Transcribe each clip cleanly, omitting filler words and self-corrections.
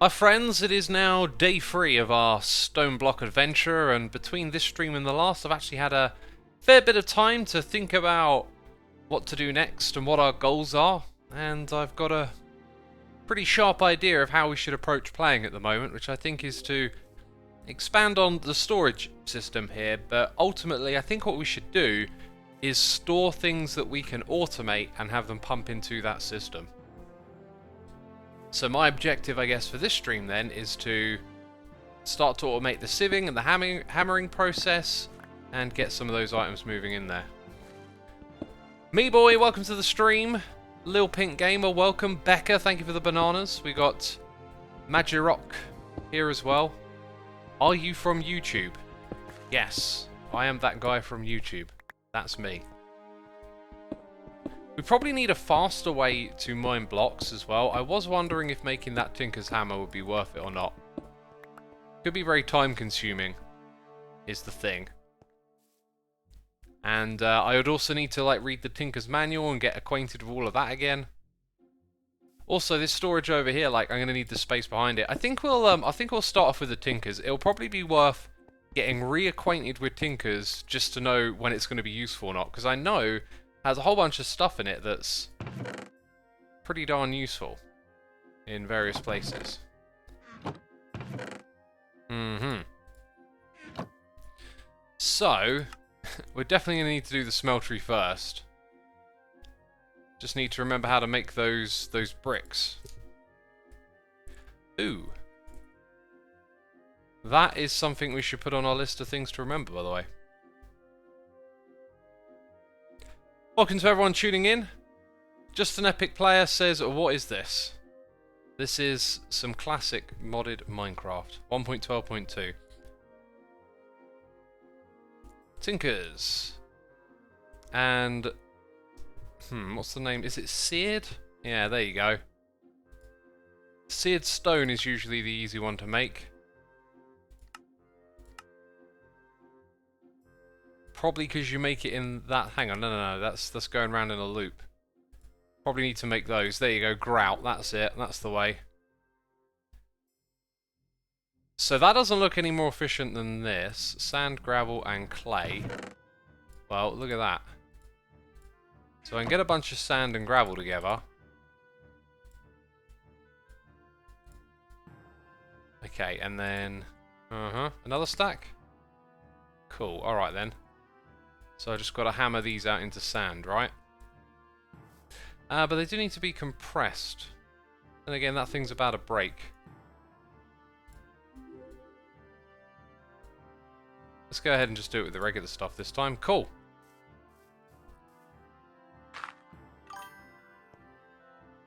Hi friends, it is now day 3 of our Stoneblock adventure, and between this stream and the last I've actually had a fair bit of time to think about what to do next and what our goals are, and I've got a pretty sharp idea of how we should approach playing at the moment, which I think is to expand on the storage system here, but ultimately I think what we should do is store things that we can automate and have them pump into that system. So my objective, I guess, for this stream then is to start to automate the sieving and the hammering process and get some of those items moving in there. Me boy, welcome to the stream. Lil Pink Gamer, welcome. Becca, thank you for the bananas. We got Magirok here as well. Are you from YouTube? Yes, I am that guy from YouTube. That's me. We probably need a faster way to mine blocks as well. I was wondering if making that Tinker's Hammer would be worth it or not. Could be very time consuming, is the thing. And I would also need to read the Tinker's Manual and get acquainted with all of that again. Also, this storage over here, I'm going to need the space behind it. I think we'll start off with the Tinkers. It'll probably be worth getting reacquainted with Tinkers just to know when it's going to be useful or not, because I know has a whole bunch of stuff in it that's pretty darn useful in various places. So, we're definitely going to need to do the smeltery first. Just need to remember how to make those bricks. Ooh. That is something we should put on our list of things to remember, by the way. Welcome to everyone tuning in. Just an Epic Player says, what is this? This is some classic modded Minecraft. 1.12.2. Tinkers. And... what's the name? Is it seared? Yeah, there you go. Seared stone is usually the easy one to make. Probably because you make it in that... Hang on, no, that's going around in a loop. Probably need to make those. There you go, grout, that's it, that's the way. So that doesn't look any more efficient than this. Sand, gravel, and clay. Well, look at that. So I can get a bunch of sand and gravel together. Okay, and then... another stack? Cool, alright then. So I just got to hammer these out into sand, right? But they do need to be compressed. And again, that thing's about to break. Let's go ahead and just do it with the regular stuff this time. Cool.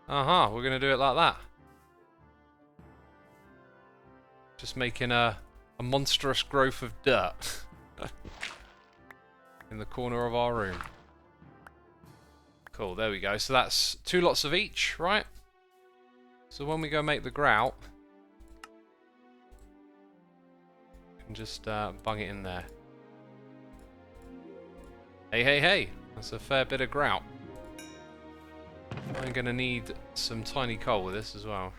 We're going to do it like that. Just making a monstrous growth of dirt. In the corner of our room. Cool, there we go. So that's 2 lots of each, right? So when we go make the grout, we can just bung it in there. Hey, that's a fair bit of grout. I'm going to need some tiny coal with this as well.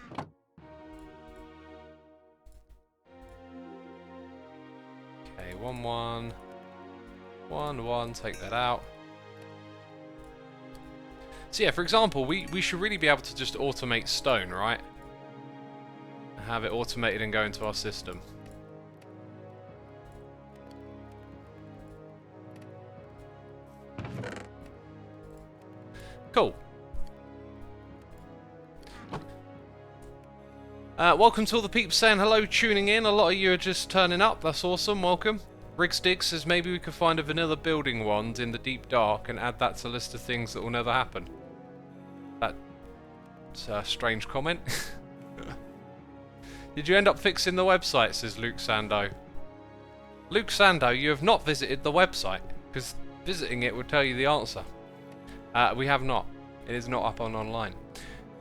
Okay, 1, 1, take that out. So yeah, for example, we should really be able to just automate stone, right? Have it automated and go into our system. Cool. Welcome to all the peeps saying hello, tuning in. A lot of you are just turning up. That's awesome. Welcome. Rigsdig says maybe we could find a vanilla building wand in the deep dark and add that to a list of things that will never happen. That's a strange comment. Did you end up fixing the website, says Luke Sando. Luke Sando, you have not visited the website, because visiting it would tell you the answer. We have not. It is not up on online.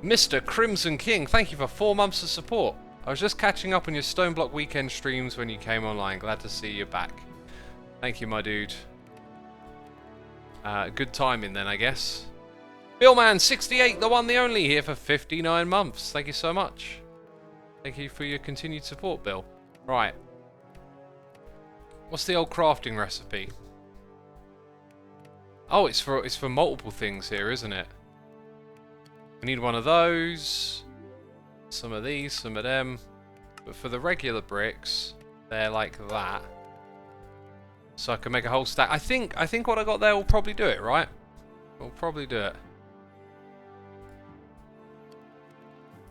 Mr. Crimson King, thank you for 4 months of support. I was just catching up on your Stoneblock weekend streams when you came online. Glad to see you back. Thank you, my dude. Good timing then, I guess. Billman68, the one, the only, here for 59 months. Thank you so much. Thank you for your continued support, Bill. Right. What's the old crafting recipe? Oh, it's for multiple things here, isn't it? We need one of those. Some of these, some of them. But for the regular bricks, they're like that. So I can make a whole stack. I think what I got there will probably do it, right? It'll probably do it.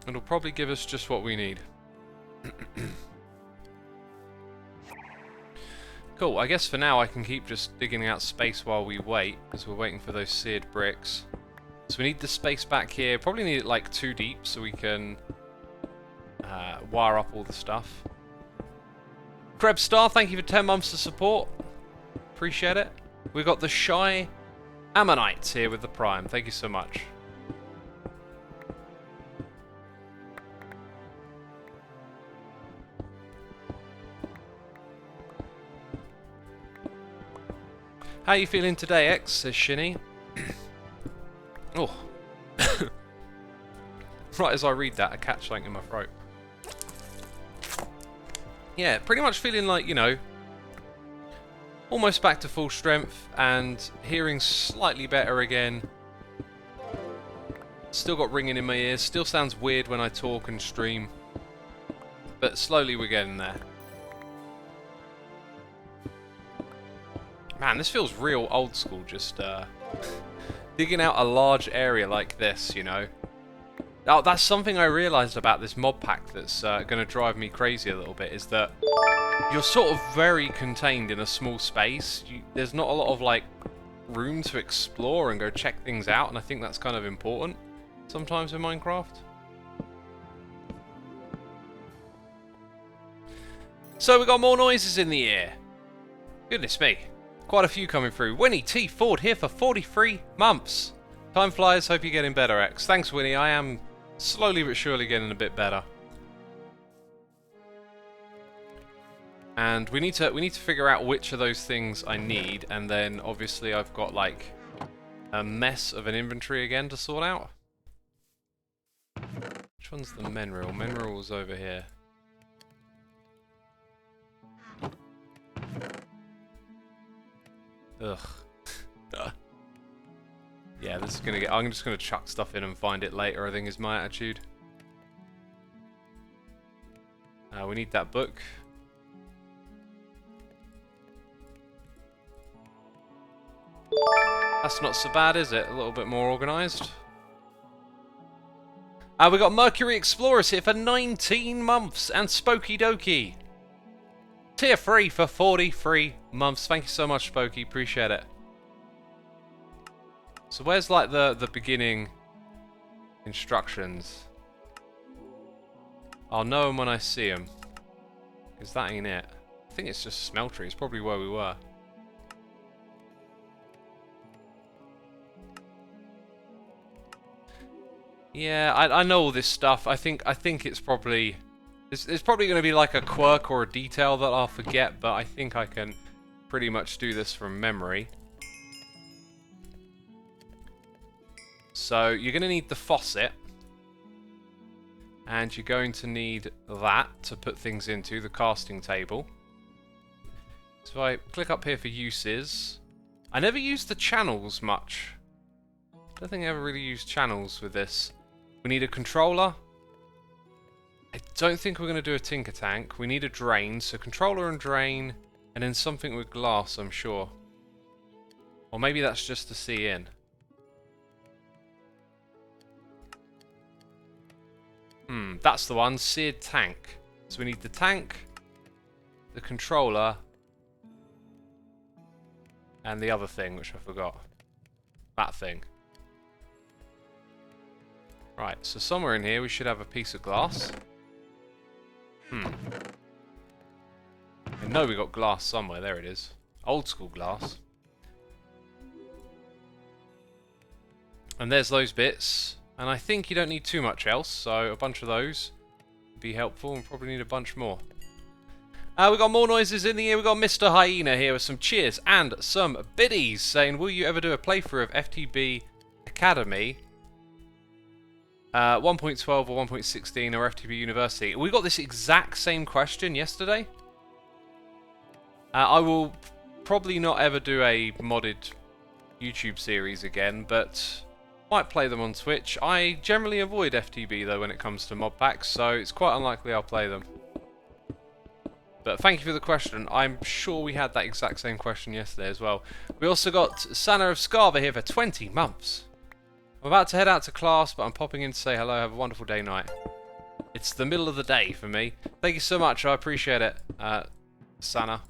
It'll probably give us just what we need. Cool, I guess for now I can keep just digging out space while we wait, because we're waiting for those seared bricks. So we need the space back here. Probably need it like 2 deep so we can wire up all the stuff. Krebstar, thank you for 10 months of support. Appreciate it. We've got the Shy Ammonites here with the Prime. Thank you so much. How are you feeling today, X? Says Shinny. Oh. Right as I read that, I catch something in my throat. Yeah, pretty much feeling like, you know, almost back to full strength and hearing slightly better again. Still got ringing in my ears. Still sounds weird when I talk and stream. But slowly we're getting there. Man, this feels real old school, just digging out a large area like this, you know. Oh, that's something I realised about this mod pack that's going to drive me crazy a little bit, is that you're sort of very contained in a small space. There's not a lot of, like, room to explore and go check things out, and I think that's kind of important sometimes in Minecraft. So we got more noises in the air. Goodness me. Quite a few coming through. Winnie T. Ford here for 43 months. Time flies, hope you're getting better, X. Thanks, Winnie. I am slowly but surely getting a bit better. And we need to figure out which of those things I need, and then obviously I've got like a mess of an inventory again to sort out. Which one's the mineral? Mineral's over here. Ugh. Yeah, this is gonna get. I'm just gonna chuck stuff in and find it later, I think is my attitude. We need that book. That's not so bad, is it? A little bit more organised. We got Mercury Explorers here for 19 months and Spooky Dokie. Tier 3 for 43 months. Thank you so much, Spooky. Appreciate it. So where's like the beginning instructions? I'll know them when I see them. Because that ain't it. I think it's just smeltery. It's probably where we were. Yeah, I know all this stuff. I think it's probably... It's probably going to be like a quirk or a detail that I'll forget, but I think I can pretty much do this from memory. So, you're going to need the faucet. And you're going to need that to put things into, the casting table. So I click up here for uses. I never used the channels much. I don't think I ever really used channels with this. We need a controller. I don't think we're going to do a tinker tank. We need a drain, so controller and drain, and then something with glass, I'm sure. Or maybe that's just to see in. That's the one, seared tank. So we need the tank, the controller, and the other thing, which I forgot. That thing. Right, so somewhere in here we should have a piece of glass. I know we got glass somewhere. There it is. Old school glass. And there's those bits. And I think you don't need too much else, so a bunch of those would be helpful, and probably need a bunch more. We got more noises in the air. We got Mr. Hyena here with some cheers and some biddies saying, will you ever do a playthrough of FTB Academy? 1.12 or 1.16 or FTB University. We got this exact same question yesterday. I will probably not ever do a modded YouTube series again, but might play them on Twitch. I generally avoid FTB though when it comes to mod packs, so it's quite unlikely I'll play them. But thank you for the question. I'm sure we had that exact same question yesterday as well. We also got Sana of Scarva here for 20 months. I'm about to head out to class, but I'm popping in to say hello. Have a wonderful day night. It's the middle of the day for me. Thank you so much. I appreciate it, Sana.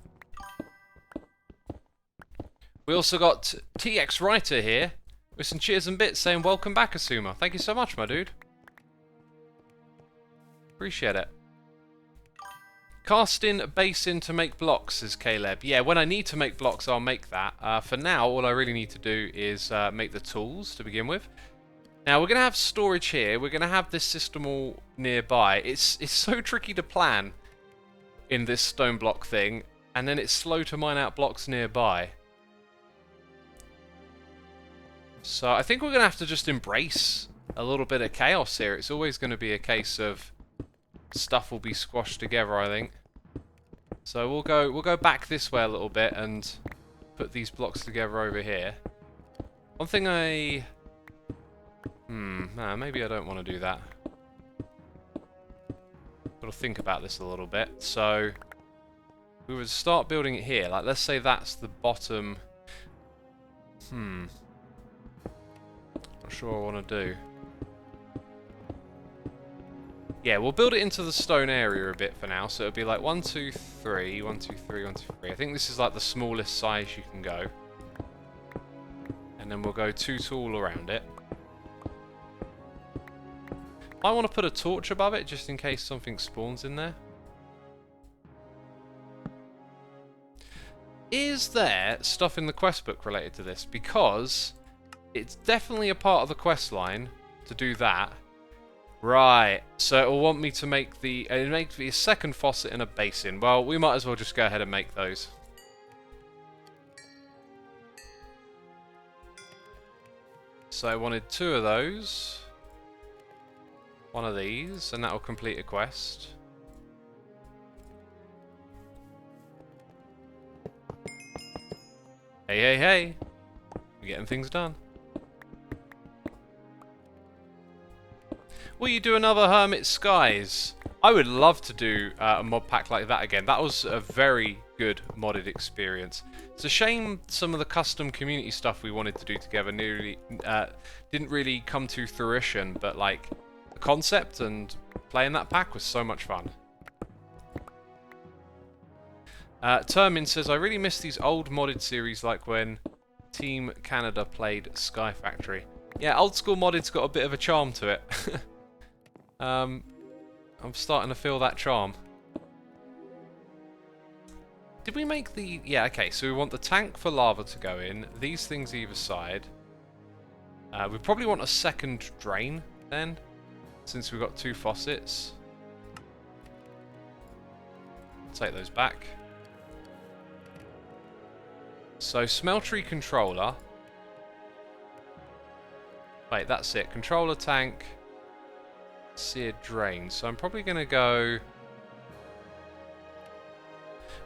We also got TX Writer here with some cheers and bits saying welcome back, Xisuma. Thank you so much, my dude. Appreciate it. Casting basin to make blocks, says Caleb. Yeah, when I need to make blocks, I'll make that. For now, all I really need to do is make the tools to begin with. Now, we're going to have storage here. We're going to have this system all nearby. It's so tricky to plan in this stone block thing, and then it's slow to mine out blocks nearby. So I think we're going to have to just embrace a little bit of chaos here. It's always going to be a case of stuff will be squashed together, I think. So we'll go back this way a little bit and put these blocks together over here. One thing maybe I don't want to do that. Got to think about this a little bit. So we would start building it here. Like, let's say that's the bottom. Not sure what I want to do. Yeah, we'll build it into the stone area a bit for now. So it'll be like 1, 2, 3, 1, 2, 3, 1, 2, 3. I think this is like the smallest size you can go. And then we'll go 2 all around it. I want to put a torch above it just in case something spawns in there. Is there stuff in the quest book related to this? Because it's definitely a part of the quest line to do that. Right, so it will want me to make it makes me a second faucet and a basin. Well, we might as well just go ahead and make those. So I wanted 2 of those. 1 of these, and that will complete a quest. Hey, hey, hey! We're getting things done. Will you do another Hermit Skies? I would love to do a mod pack like that again. That was a very good modded experience. It's a shame some of the custom community stuff we wanted to do together didn't really come to fruition, but like the concept and playing that pack was so much fun. Termin says, I really miss these old modded series like when Team Canada played Sky Factory. Yeah, old school modded's got a bit of a charm to it. I'm starting to feel that charm. Did we make the... Yeah, okay, so we want the tank for lava to go in, these things either side. We probably want a second drain then, since we've got 2 faucets. Take those back. So, smeltery controller. Wait, that's it. Controller tank. Seared drain. So I'm probably going to go...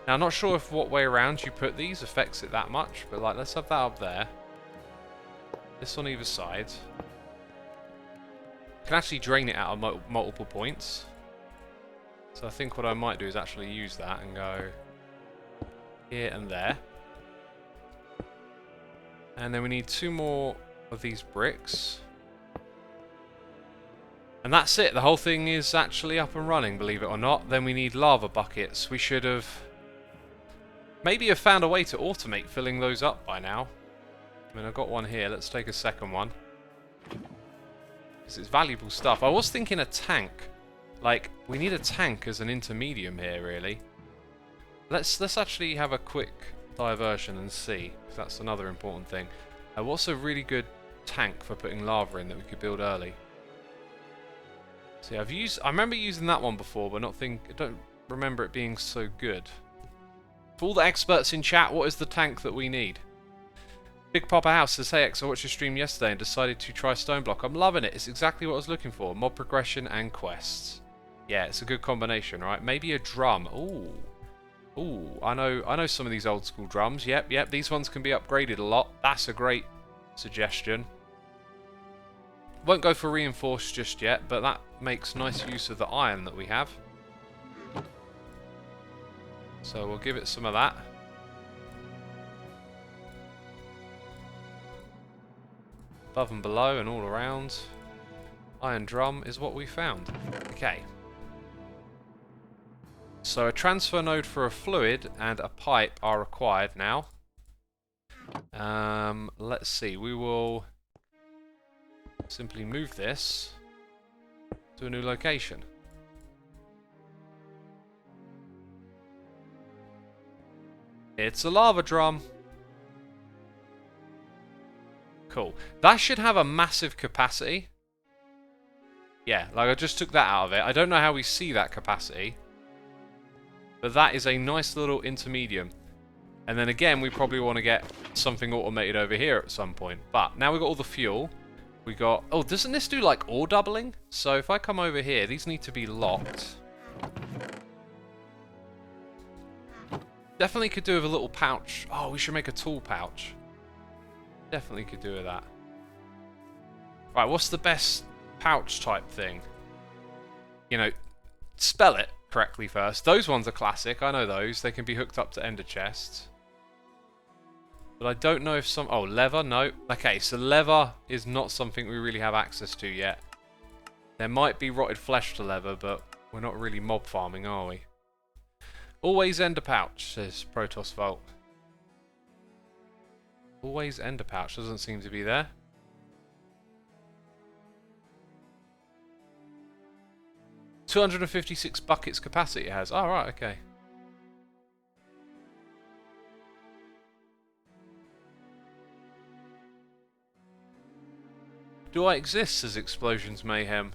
Now, I'm not sure if what way around you put these affects it that much, but like, let's have that up there. This on either side. You can actually drain it out of multiple points. So I think what I might do is actually use that and go here and there. And then we need 2 more of these bricks. And that's it. The whole thing is actually up and running, believe it or not. Then we need lava buckets. We should have maybe have found a way to automate filling those up by now. I mean, I've got one here. Let's take a second one. Because it's valuable stuff. I was thinking a tank. Like, we need a tank as an intermedium here, really. Let's actually have a quick diversion and see. Because that's another important thing. What's a really good tank for putting lava in that we could build early? See, I remember using that one before, but I don't remember it being so good. For all the experts in chat, what is the tank that we need? Big Papa House says, hey X, I watched your stream yesterday and decided to try Stoneblock. I'm loving it. It's exactly what I was looking for. Mob progression and quests. Yeah, it's a good combination, right? Maybe a drum. Ooh. Ooh, I know some of these old school drums. Yep, these ones can be upgraded a lot. That's a great suggestion. Won't go for reinforced just yet, but that makes nice use of the iron that we have. So we'll give it some of that. Above and below and all around. Iron drum is what we found. Okay. So a transfer node for a fluid and a pipe are required now. Let's see, we will simply move this to a new location. It's a lava drum. Cool. That should have a massive capacity. Yeah, like I just took that out of it. I don't know how we see that capacity. But that is a nice little intermedium. And then again, we probably want to get something automated over here at some point. But now we've got all the fuel. We got... Oh, doesn't this do like ore doubling? So if I come over here, these need to be locked. Definitely could do with a little pouch. Oh, we should make a tool pouch. Definitely could do with that. Right, what's the best pouch type thing? You know, spell it correctly first. Those ones are classic. I know those. They can be hooked up to ender chests. But I don't know if some... Oh, leather? No. Okay, so leather is not something we really have access to yet. There might be rotted flesh to leather, but we're not really mob farming, are we? Always ender pouch, says Protoss Vault. Always ender pouch. Doesn't seem to be there. $256 buckets capacity it has. Oh, right, okay. Do I exist, says Explosions Mayhem?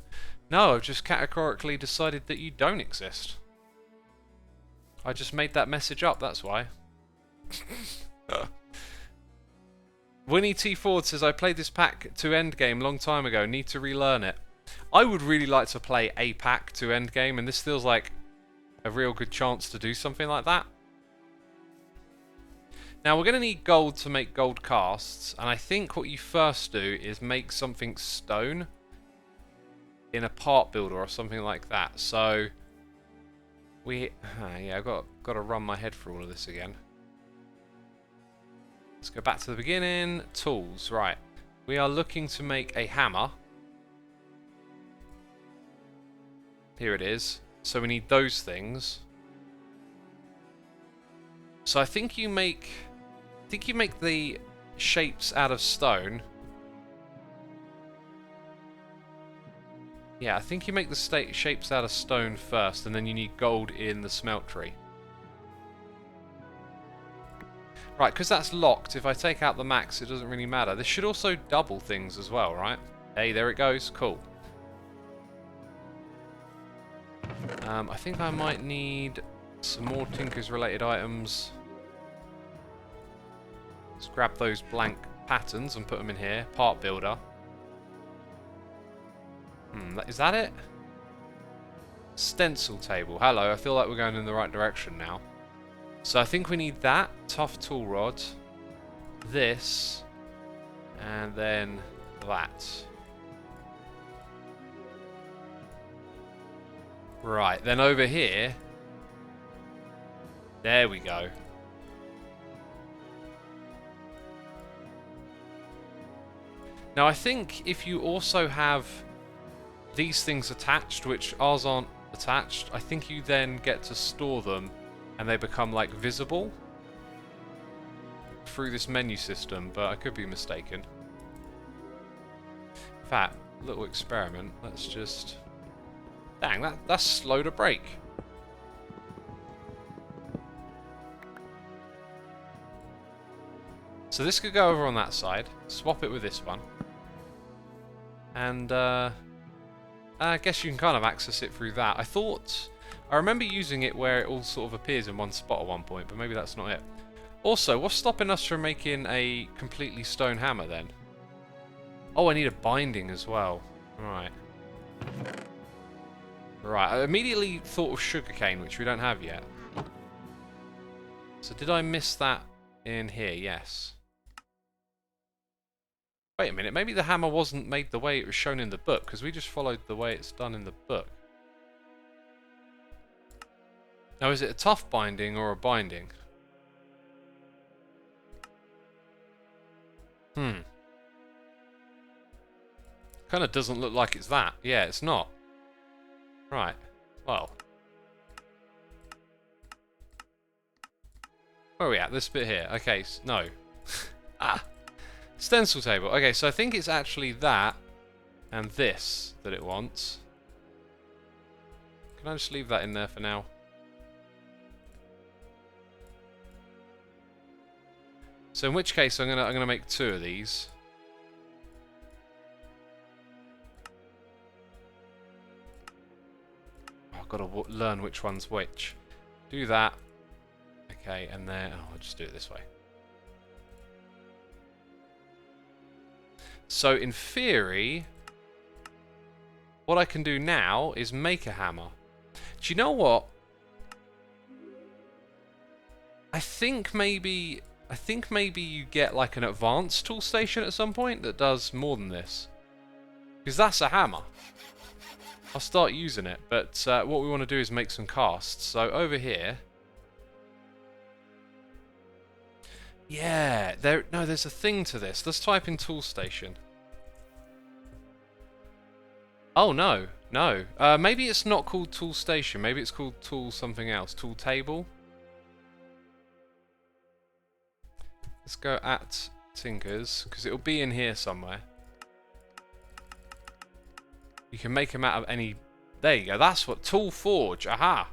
No, I've just categorically decided that you don't exist. I just made that message up, that's why. Winnie T. Ford says, I played this pack to endgame long time ago, need to relearn it. I would really like to play a pack to endgame, and this feels like a real good chance to do something like that. Now, we're going to need gold to make gold casts, and I think what you first do is make something stone in a part builder or something like that. So, yeah, I've got to run my head through all of this again. Let's go back to the beginning. Tools, right. We are looking to make a hammer. Here it is. So we need those things. So I think you make the shapes out of stone. Yeah, I think you make the shapes out of stone first, and then you need gold in the smeltery. Right, because that's locked, if I take out the max, it doesn't really matter. This should also double things as well, right? Hey, there it goes. Cool. I think I might need some more Tinker's related items. Let's grab those blank patterns and put them in here. Part builder. Is that it? Stencil table. Hello, I feel like we're going in the right direction now. So I think we need that. Tough tool rod. This. And then that. Right, then over here. There we go. Now I think if you also have these things attached, which ours aren't attached, I think you then get to store them and they become like visible through this menu system, but I could be mistaken. In fact, little experiment, let's just... Dang, that's slow to break. So this could go over on that side, swap it with this one. And I guess you can kind of access it through that. I remember using it where it all sort of appears in one spot at one point, but maybe that's not it. Also, what's stopping us from making a completely stone hammer then? Oh, I need a binding as well. Right. Right, I immediately thought of sugarcane, which we don't have yet. So did I miss that in here? Yes. Wait a minute, maybe the hammer wasn't made the way it was shown in the book, because we just followed the way it's done in the book. Now, is it a tough binding or a binding? Kind of doesn't look like it's that. Yeah, it's not. Right. Well. Where are we at? This bit here. Okay, no. Stencil table. Okay, so I think it's actually that and this that it wants. Can I just leave that in there for now? So in which case I'm gonna make 2 of these. Oh, I've got to learn which one's which. Do that. Okay, and then I'll just do it this way. So in theory, what I can do now is make a hammer. Do you know what? I think maybe you get like an advanced tool station at some point that does more than this. Because that's a hammer. I'll start using it, but what we want to do is make some casts. So over here... Yeah, there's a thing to this. Let's type in tool station. Oh, no. Maybe it's not called tool station. Maybe it's called tool something else. Tool table. Let's go at Tinkers, because it'll be in here somewhere. You can make them out of any... There you go. That's what... Tool forge. Aha!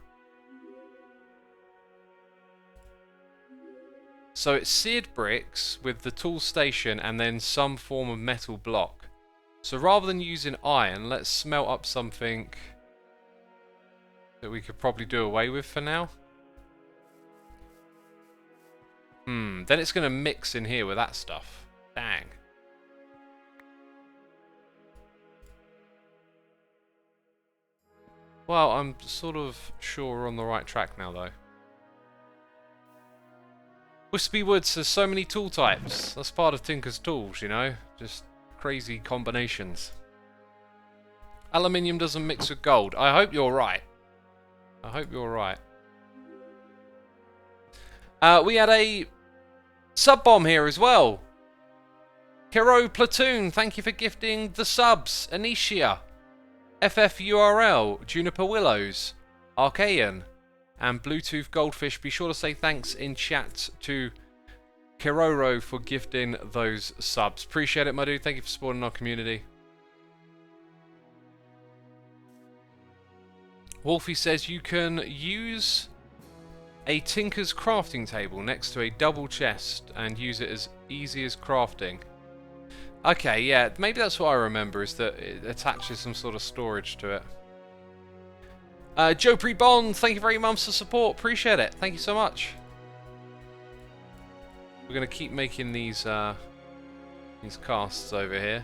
So it's seared bricks with the tool station and then some form of metal block. So rather than using iron, let's smelt up something that we could probably do away with for now. Then it's going to mix in here with that stuff. Dang. Well, I'm sort of sure we're on the right track now, though. Wispy Woods has so many tool types. That's part of Tinker's tools, you know? Just crazy combinations. Aluminium doesn't mix with gold. I hope you're right. I hope you're right. We had a sub-bomb here as well. Hero Platoon, thank you for gifting the subs. Anicia, FFURL, Juniper Willows, Archaean, and Bluetooth Goldfish. Be sure to say thanks in chat to Kiroro for gifting those subs. Appreciate it, my dude. Thank you for supporting our community. Wolfie says you can use a Tinker's crafting table next to a double chest and use it as easy as crafting. Okay, yeah, maybe that's what I remember, is that it attaches some sort of storage to it. Joe Pre-Bond, thank you very much for support. Appreciate it. Thank you so much. We're going to keep making these casts over here.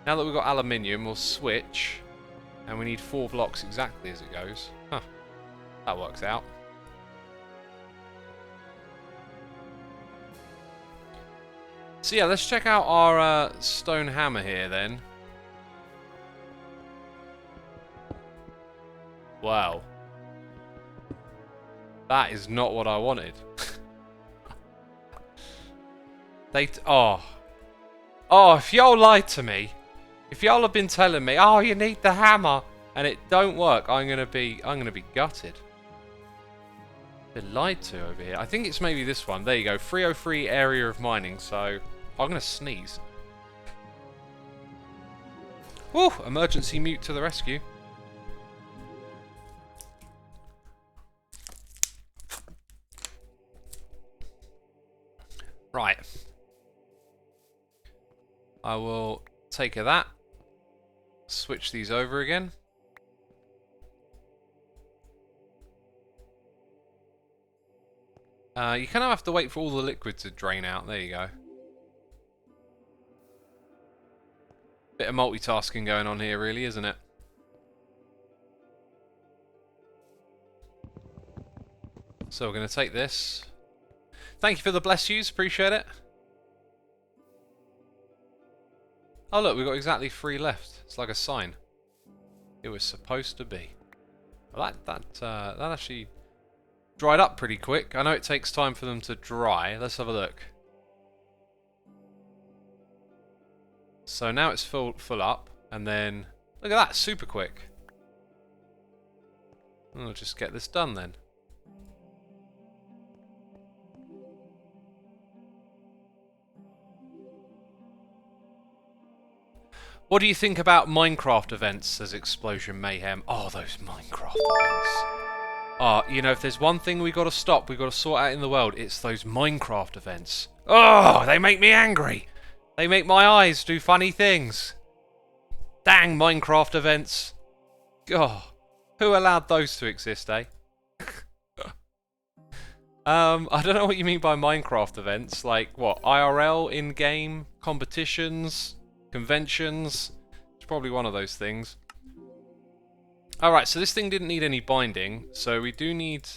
Now that we've got aluminium, we'll switch. And we need 4 blocks exactly as it goes. Huh. That works out. So yeah, let's check out our stone hammer here then. Wow. That is not what I wanted. Oh, if y'all lied to me, if y'all have been telling me, oh, you need the hammer, and it don't work, I'm gonna be gutted. Been lied to over here. I think it's maybe this one. There you go. 303 area of mining. So I'm gonna sneeze. Woo! Emergency mute to the rescue. Right. I will take that. Switch these over again. You kind of have to wait for all the liquid to drain out. There you go. Bit of multitasking going on here, really, isn't it? So we're going to take this. Thank you for the bless yous, appreciate it. Oh look, we've got exactly 3 left. It's like a sign. It was supposed to be. Well, that actually dried up pretty quick. I know it takes time for them to dry. Let's have a look. So now it's full up, and then look at that, super quick. I'll just get this done then. What do you think about Minecraft events, says Explosion Mayhem? Oh, those Minecraft events. You know, if there's one thing we got to stop, we got to sort out in the world, it's those Minecraft events. Oh, they make me angry. They make my eyes do funny things. Dang Minecraft events. Oh, who allowed those to exist, eh? I don't know what you mean by Minecraft events. Like, what, IRL, in-game, competitions, conventions? It's probably one of those things. Alright, so this thing didn't need any binding, so we do need...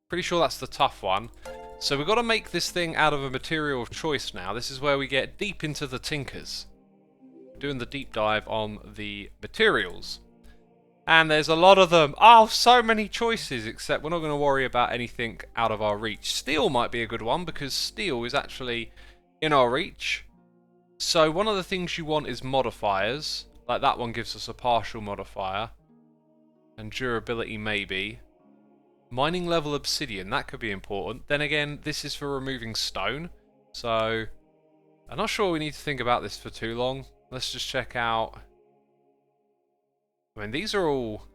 Pretty sure that's the tough one. So we've got to make this thing out of a material of choice now. This is where we get deep into the tinkers. Doing the deep dive on the materials. And there's a lot of them. Oh, so many choices, except we're not going to worry about anything out of our reach. Steel might be a good one, because steel is actually in our reach. So one of the things you want is modifiers. Like that one gives us a partial modifier. And durability maybe. Mining level obsidian, that could be important. Then again, this is for removing stone. So, I'm not sure we need to think about this for too long. Let's just check out... I mean, these are all...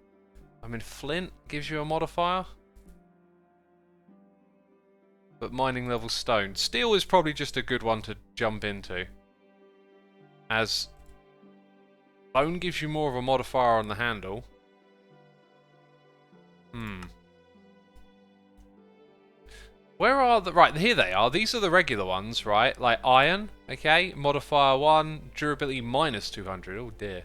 I mean, flint gives you a modifier. But mining level stone. Steel is probably just a good one to jump into. As bone gives you more of a modifier on the handle. Where are the... Right, here they are. These are the regular ones, right? Like iron, okay? Modifier 1, durability minus 200. Oh dear.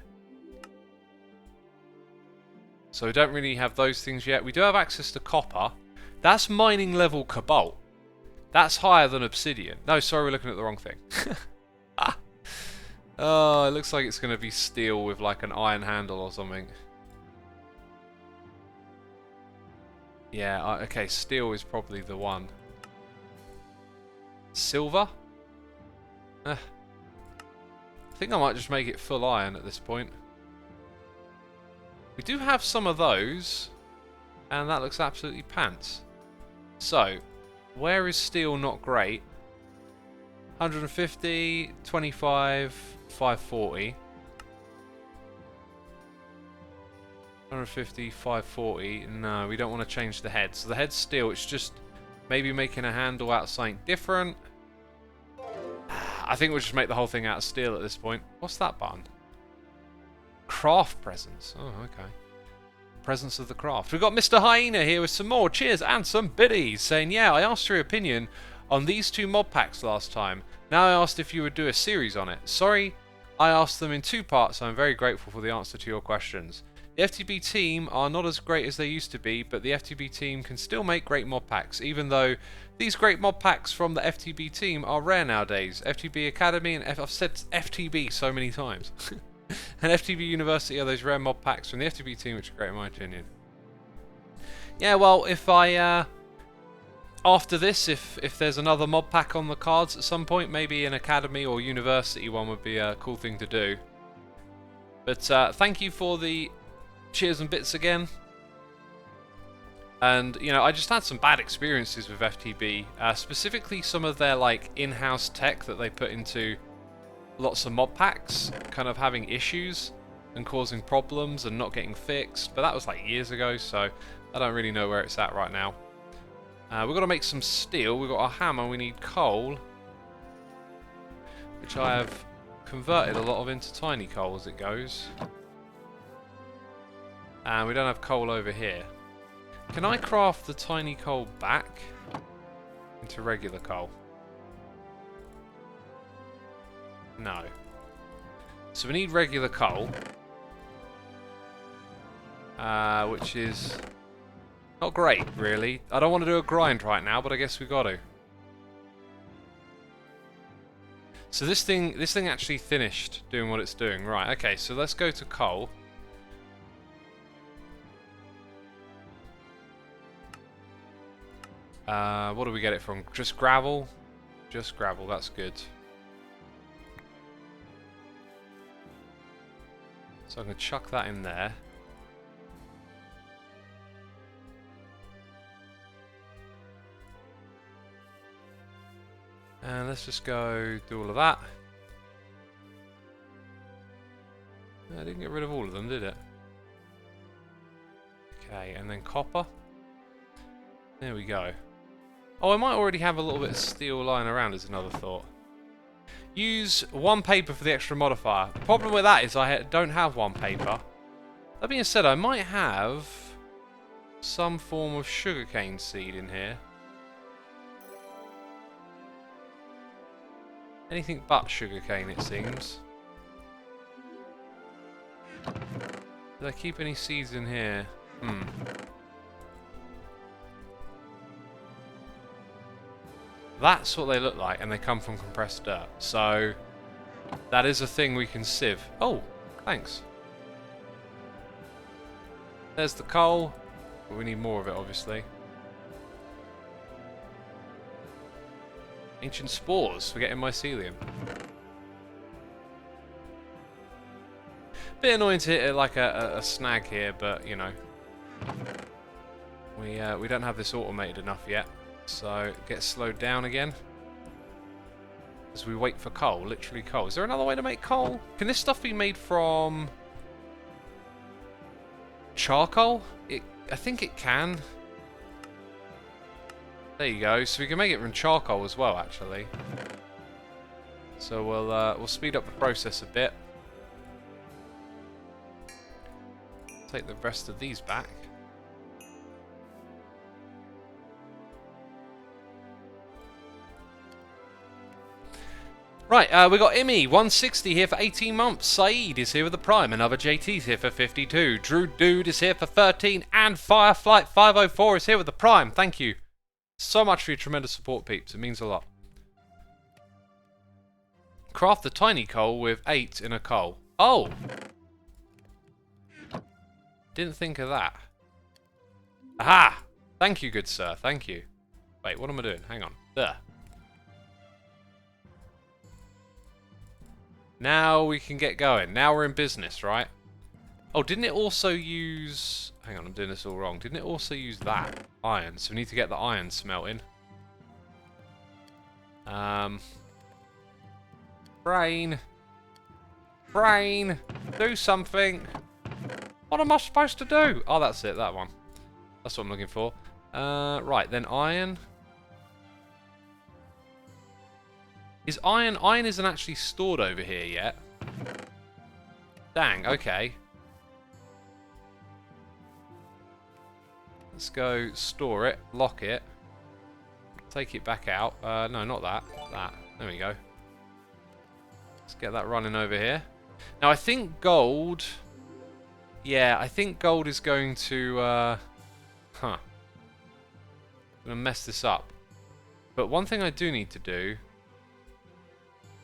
So we don't really have those things yet. We do have access to copper. That's mining level cobalt. That's higher than obsidian. No, sorry, we're looking at the wrong thing. Oh, it looks like it's going to be steel with like an iron handle or something. Yeah, okay, steel is probably the one. Silver? I think I might just make it full iron at this point. We do have some of those, and that looks absolutely pants. So, where is steel not great? 150, 25, 540. 150, 540. No, we don't want to change the head. So the head's steel. It's just maybe making a handle out of something different. I think we'll just make the whole thing out of steel at this point. What's that button? Craft presents. Oh, okay. Presence of the craft. We've got Mr. Hyena here with some more cheers and some biddies saying, yeah, I asked your opinion on these 2 mod packs last time. Now I asked if you would do a series on it. Sorry, I asked them in 2 parts, so I'm very grateful for the answer to your questions. The FTB team are not as great as they used to be, but the FTB team can still make great mod packs, even though these great mod packs from the FTB team are rare nowadays. FTB Academy and I've said FTB so many times. And FTB University are those rare mod packs from the FTB team, which are great in my opinion. Yeah, well, if I, after this, if there's another mod pack on the cards at some point, maybe an Academy or University one would be a cool thing to do. But thank you for the cheers and bits again. And, you know, I just had some bad experiences with FTB, specifically some of their, like, in-house tech that they put into lots of mod packs, kind of having issues and causing problems and not getting fixed. But that was, like, years ago, so I don't really know where it's at right now. We've got to make some steel. We've got a hammer. We need coal, which I have converted a lot of into tiny coal as it goes. And we don't have coal over here. Can I craft the tiny coal back? into regular coal? No. So we need regular coal. Which is not great, really. I don't want to do a grind right now, but I guess we got to. So this thing actually finished doing what it's doing. Right, okay, so let's go to coal. What do we get it from? Just gravel? Just gravel, that's good. So I'm going to chuck that in there. And let's just go do all of that. I didn't get rid of all of them, did it? Okay, and then copper. There we go. Oh, I might already have a little bit of steel lying around is another thought. Use 1 paper for the extra modifier. The problem with that is I don't have 1 paper. That being said, I might have some form of sugarcane seed in here. Anything but sugarcane, it seems. Did I keep any seeds in here? That's what they look like, and they come from compressed dirt. So, that is a thing we can sieve. Oh, thanks. There's the coal. But we need more of it, obviously. Ancient spores for getting mycelium. Bit annoying to hit like a snag here, but you know, we don't have this automated enough yet, so it gets slowed down again as we wait for coal. Literally coal. Is there another way to make coal? Can this stuff be made from charcoal? I think it can. There you go. So we can make it from charcoal as well, actually. So we'll speed up the process a bit. Take the rest of these back. Right, we got Immy, 160 here for 18 months. Saeed is here with the Prime. Another JT's here for 52. Drew Dude is here for 13. And Fireflight 504 is here with the Prime. Thank you so much for your tremendous support, peeps. It means a lot. Craft the tiny coal with 8 in a coal. Oh! Didn't think of that. Aha! Thank you, good sir. Thank you. Wait, what am I doing? Hang on. There. Now we can get going. Now we're in business, right? Oh, didn't it also use... Hang on, I'm doing this all wrong. Didn't it also use that? Iron. So we need to get the iron smelting. Brain. Brain. Do something. What am I supposed to do? Oh, that's it. That one. That's what I'm looking for. Right, then iron. Is iron... Iron isn't actually stored over here yet. Dang, okay. Let's go store it, lock it, take it back out. No, not that. That. There we go. Let's get that running over here. Now, I think gold... Yeah, I think gold is going to... I'm going to mess this up. But one thing I do need to do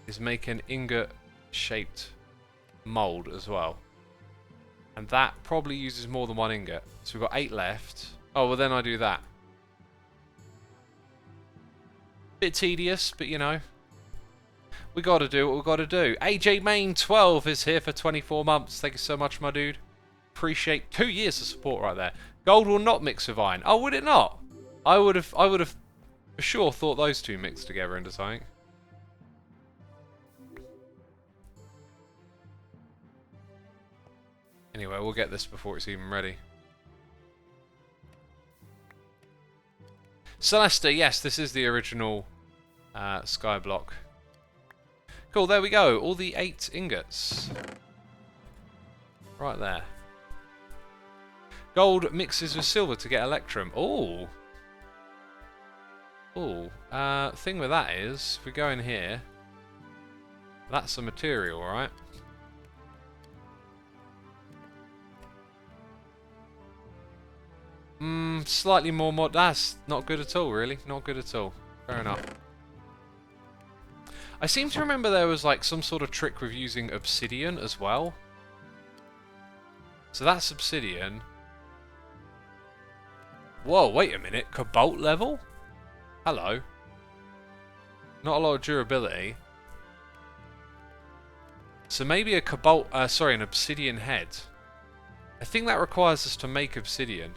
is make an ingot-shaped mold as well. And that probably uses more than 1 ingot. So we've got 8 left. Oh, well then I do that. Bit tedious, but you know. We gotta do what we gotta do. AJ Main 12 is here for 24 months. Thank you so much, my dude. Appreciate 2 years of support right there. Gold will not mix with iron. Oh, would it not? I would have for sure thought those two mixed together into something. Anyway, we'll get this before it's even ready. Celesta, yes, this is the original SkyBlock. Cool, there we go. All the 8 ingots. Right there. Gold mixes with silver to get electrum. Oh! Oh, thing with that is, if we go in here, that's a material, right? Slightly more mod. That's not good at all, really. Not good at all. Fair enough. I seem to remember there was like some sort of trick with using obsidian as well. So that's obsidian. Whoa, wait a minute. Cobalt level? Hello. Not a lot of durability. So maybe a cobalt, an obsidian head. I think that requires us to make obsidian.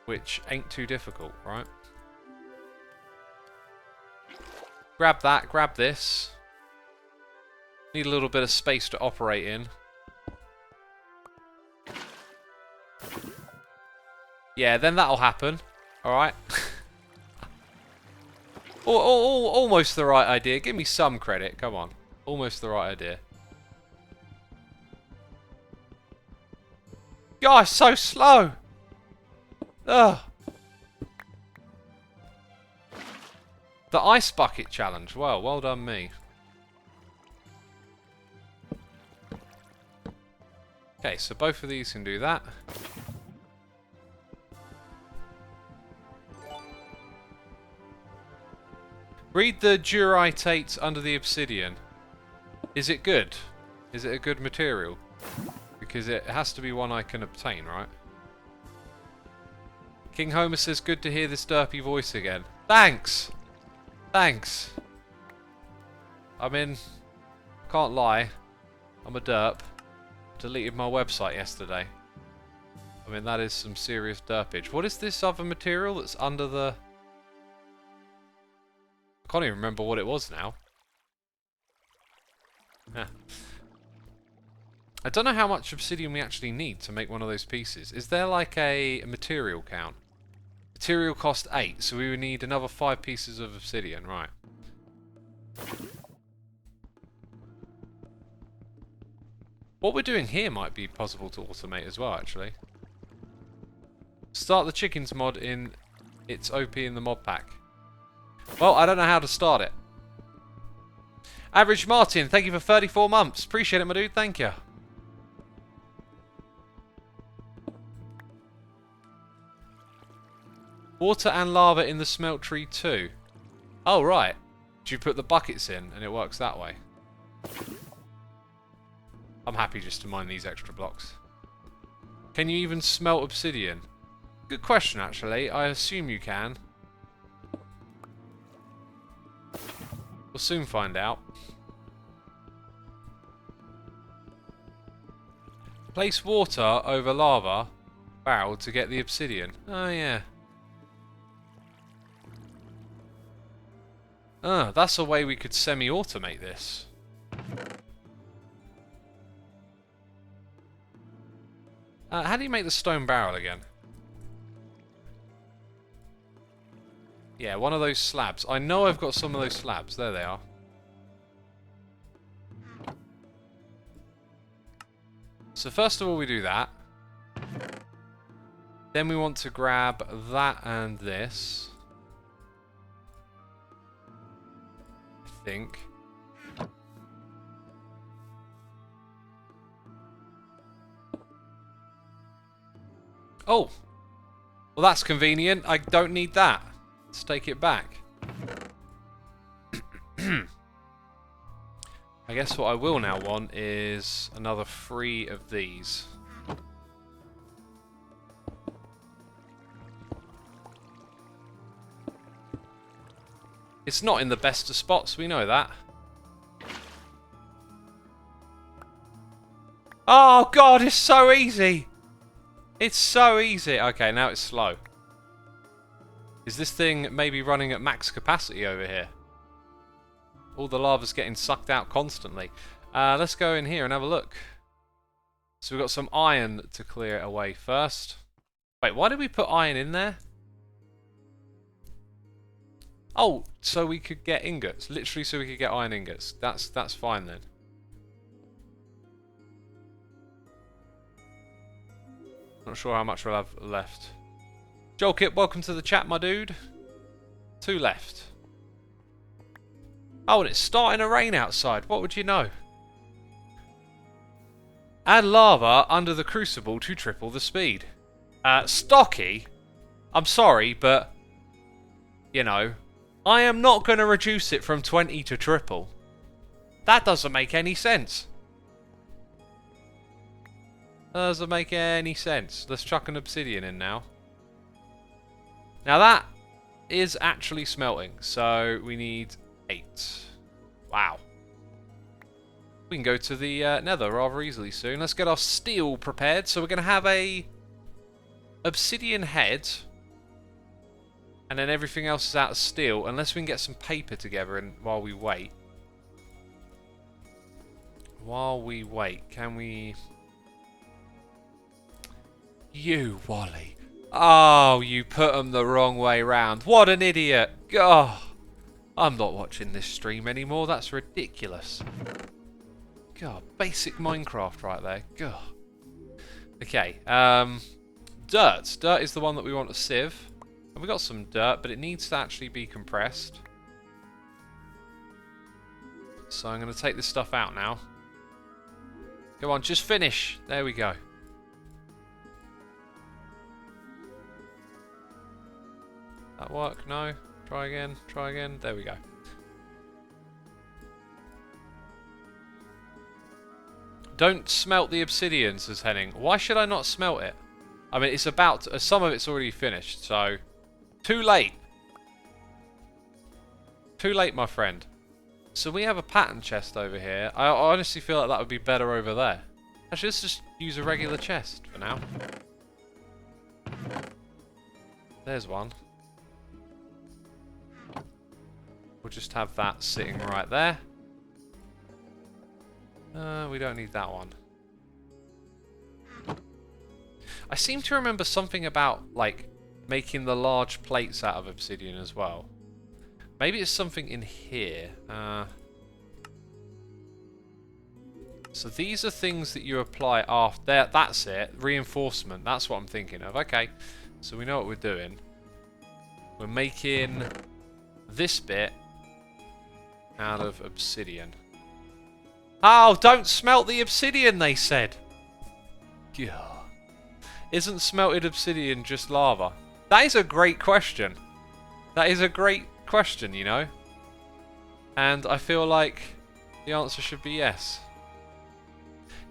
Which ain't too difficult, right? Grab that, grab this. Need a little bit of space to operate in. Yeah, then that'll happen. Alright. Almost the right idea. Give me some credit. Come on. Almost the right idea. God, it's so slow. Ugh. The ice bucket challenge. Well, well done me. Okay, so both of these can do that. Read the duritate under the obsidian. Is it good? Is it a good material? Because it has to be one I can obtain, right? King Homer says, good to hear this derpy voice again. Thanks! Thanks! I mean, can't lie. I'm a derp. Deleted my website yesterday. I mean, that is some serious derpage. What is this other material that's under the... I can't even remember what it was now. Yeah. I don't know how much obsidian we actually need to make one of those pieces. Is there like a material count? Material cost 8, so we would need another 5 pieces of obsidian, right. What we're doing here might be possible to automate as well, actually. Start the chickens mod in its OP in the mod pack. Well, I don't know how to start it. Average Martin, thank you for 34 months. Appreciate it, my dude. Thank you. Water and lava in the smelt tree too. Oh, right. Do you put the buckets in and it works that way? I'm happy just to mine these extra blocks. Can you even smelt obsidian? Good question, actually. I assume you can. We'll soon find out. Place water over lava barrel to get the obsidian. Oh, yeah. That's a way we could semi-automate this. How do you make the stone barrel again? Yeah, one of those slabs. I know I've got some of those slabs. There they are. So first of all we do that. Then we want to grab that and this. I think. Oh! Well, that's convenient. I don't need that. Let's take it back. I guess what I will now want is another 3 of these. It's not in the best of spots, we know that. Oh god, it's so easy! It's so easy! Okay, now it's slow. Is this thing maybe running at max capacity over here? All the lava's getting sucked out constantly. Let's go in here and have a look. So we've got some iron to clear away first. Wait, why did we put iron in there? Oh, so we could get ingots. Literally so we could get iron ingots. That's fine then. Not sure how much we'll have left. Joel Kip, welcome to the chat, my dude. 2 left. Oh, and it's starting to rain outside. What would you know? Add lava under the crucible to triple the speed. Stocky, I'm sorry, but, you know, I am not going to reduce it from 20 to triple. That doesn't make any sense. Doesn't make any sense. Let's chuck an obsidian in now. Now that is actually smelting, so we need 8. Wow. We can go to the nether rather easily soon. Let's get our steel prepared. So we're going to have a obsidian head, and then everything else is out of steel, unless we can get some paper together and while we wait. While we wait, can we... You, Wally. Oh, you put them the wrong way round. What an idiot. God, I'm not watching this stream anymore. That's ridiculous. God, basic Minecraft right there. God. Okay, dirt. Dirt is the one that we want to sieve. And we got some dirt, but it needs to actually be compressed. So I'm going to take this stuff out now. Come on, just finish. There we go. That work? No? Try again. Try again. There we go. Don't smelt the obsidian, says Henning. Why should I not smelt it? I mean, it's about to, some of it's already finished, so... Too late. Too late, my friend. So we have a pattern chest over here. I honestly feel like that would be better over there. Actually, let's just use a regular chest for now. There's one. We'll just have that sitting right there. We don't need that one. I seem to remember something about, like, making the large plates out of obsidian as well. Maybe it's something in here. So these are things that you apply after. There, that's it. Reinforcement. That's what I'm thinking of. Okay. So we know what we're doing. We're making this bit out of obsidian. Oh, don't smelt the obsidian, they said. Yeah. Isn't smelted obsidian just lava? That is a great question. That is a great question, you know. And I feel like the answer should be yes.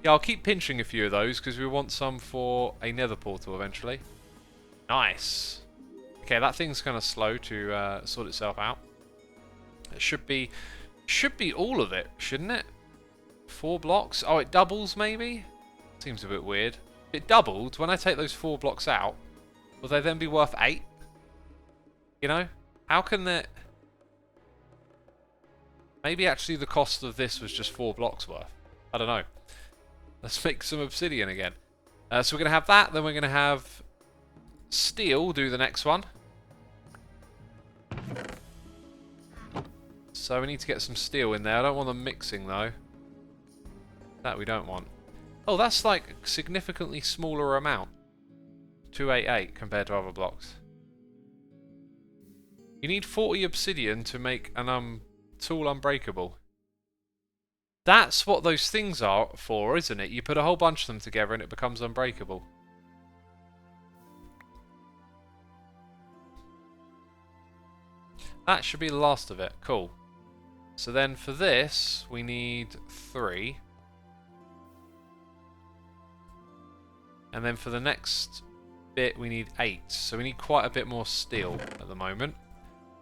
Yeah, I'll keep pinching a few of those because we want some for a nether portal eventually. Nice. Okay, that thing's kind of slow to sort itself out. It should be all of it, shouldn't it? 4 blocks? Oh, it doubles maybe? Seems a bit weird. If it doubled, when I take those 4 blocks out, will they then be worth 8? You know? How can that... Maybe actually the cost of this was just 4 blocks worth. I don't know. Let's make some obsidian again. So we're going to have that, then we're going to have steel do the next one. So we need to get some steel in there. I don't want them mixing though. That we don't want. Oh, that's like a significantly smaller amount. 288 compared to other blocks. You need 40 obsidian to make an tool unbreakable. That's what those things are for, isn't it? You put a whole bunch of them together and it becomes unbreakable. That should be the last of it. Cool. So then for this, we need 3. And then for the next bit, we need 8. So we need quite a bit more steel at the moment.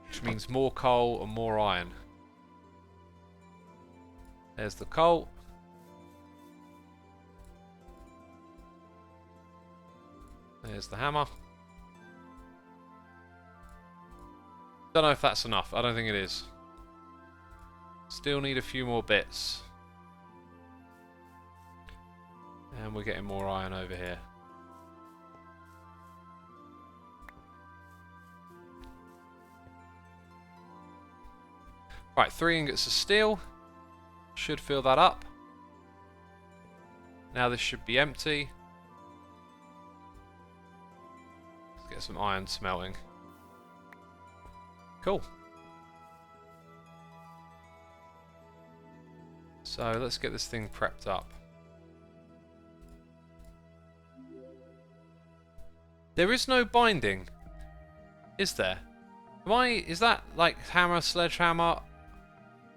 Which means more coal and more iron. There's the coal. There's the hammer. Don't know if that's enough. I don't think it is. Still need a few more bits. And we're getting more iron over here. Right, 3 ingots of steel. Should fill that up. Now this should be empty. Let's get some iron smelting. Cool. So let's get this thing prepped up. There is no binding, is there? Is that like hammer, sledgehammer?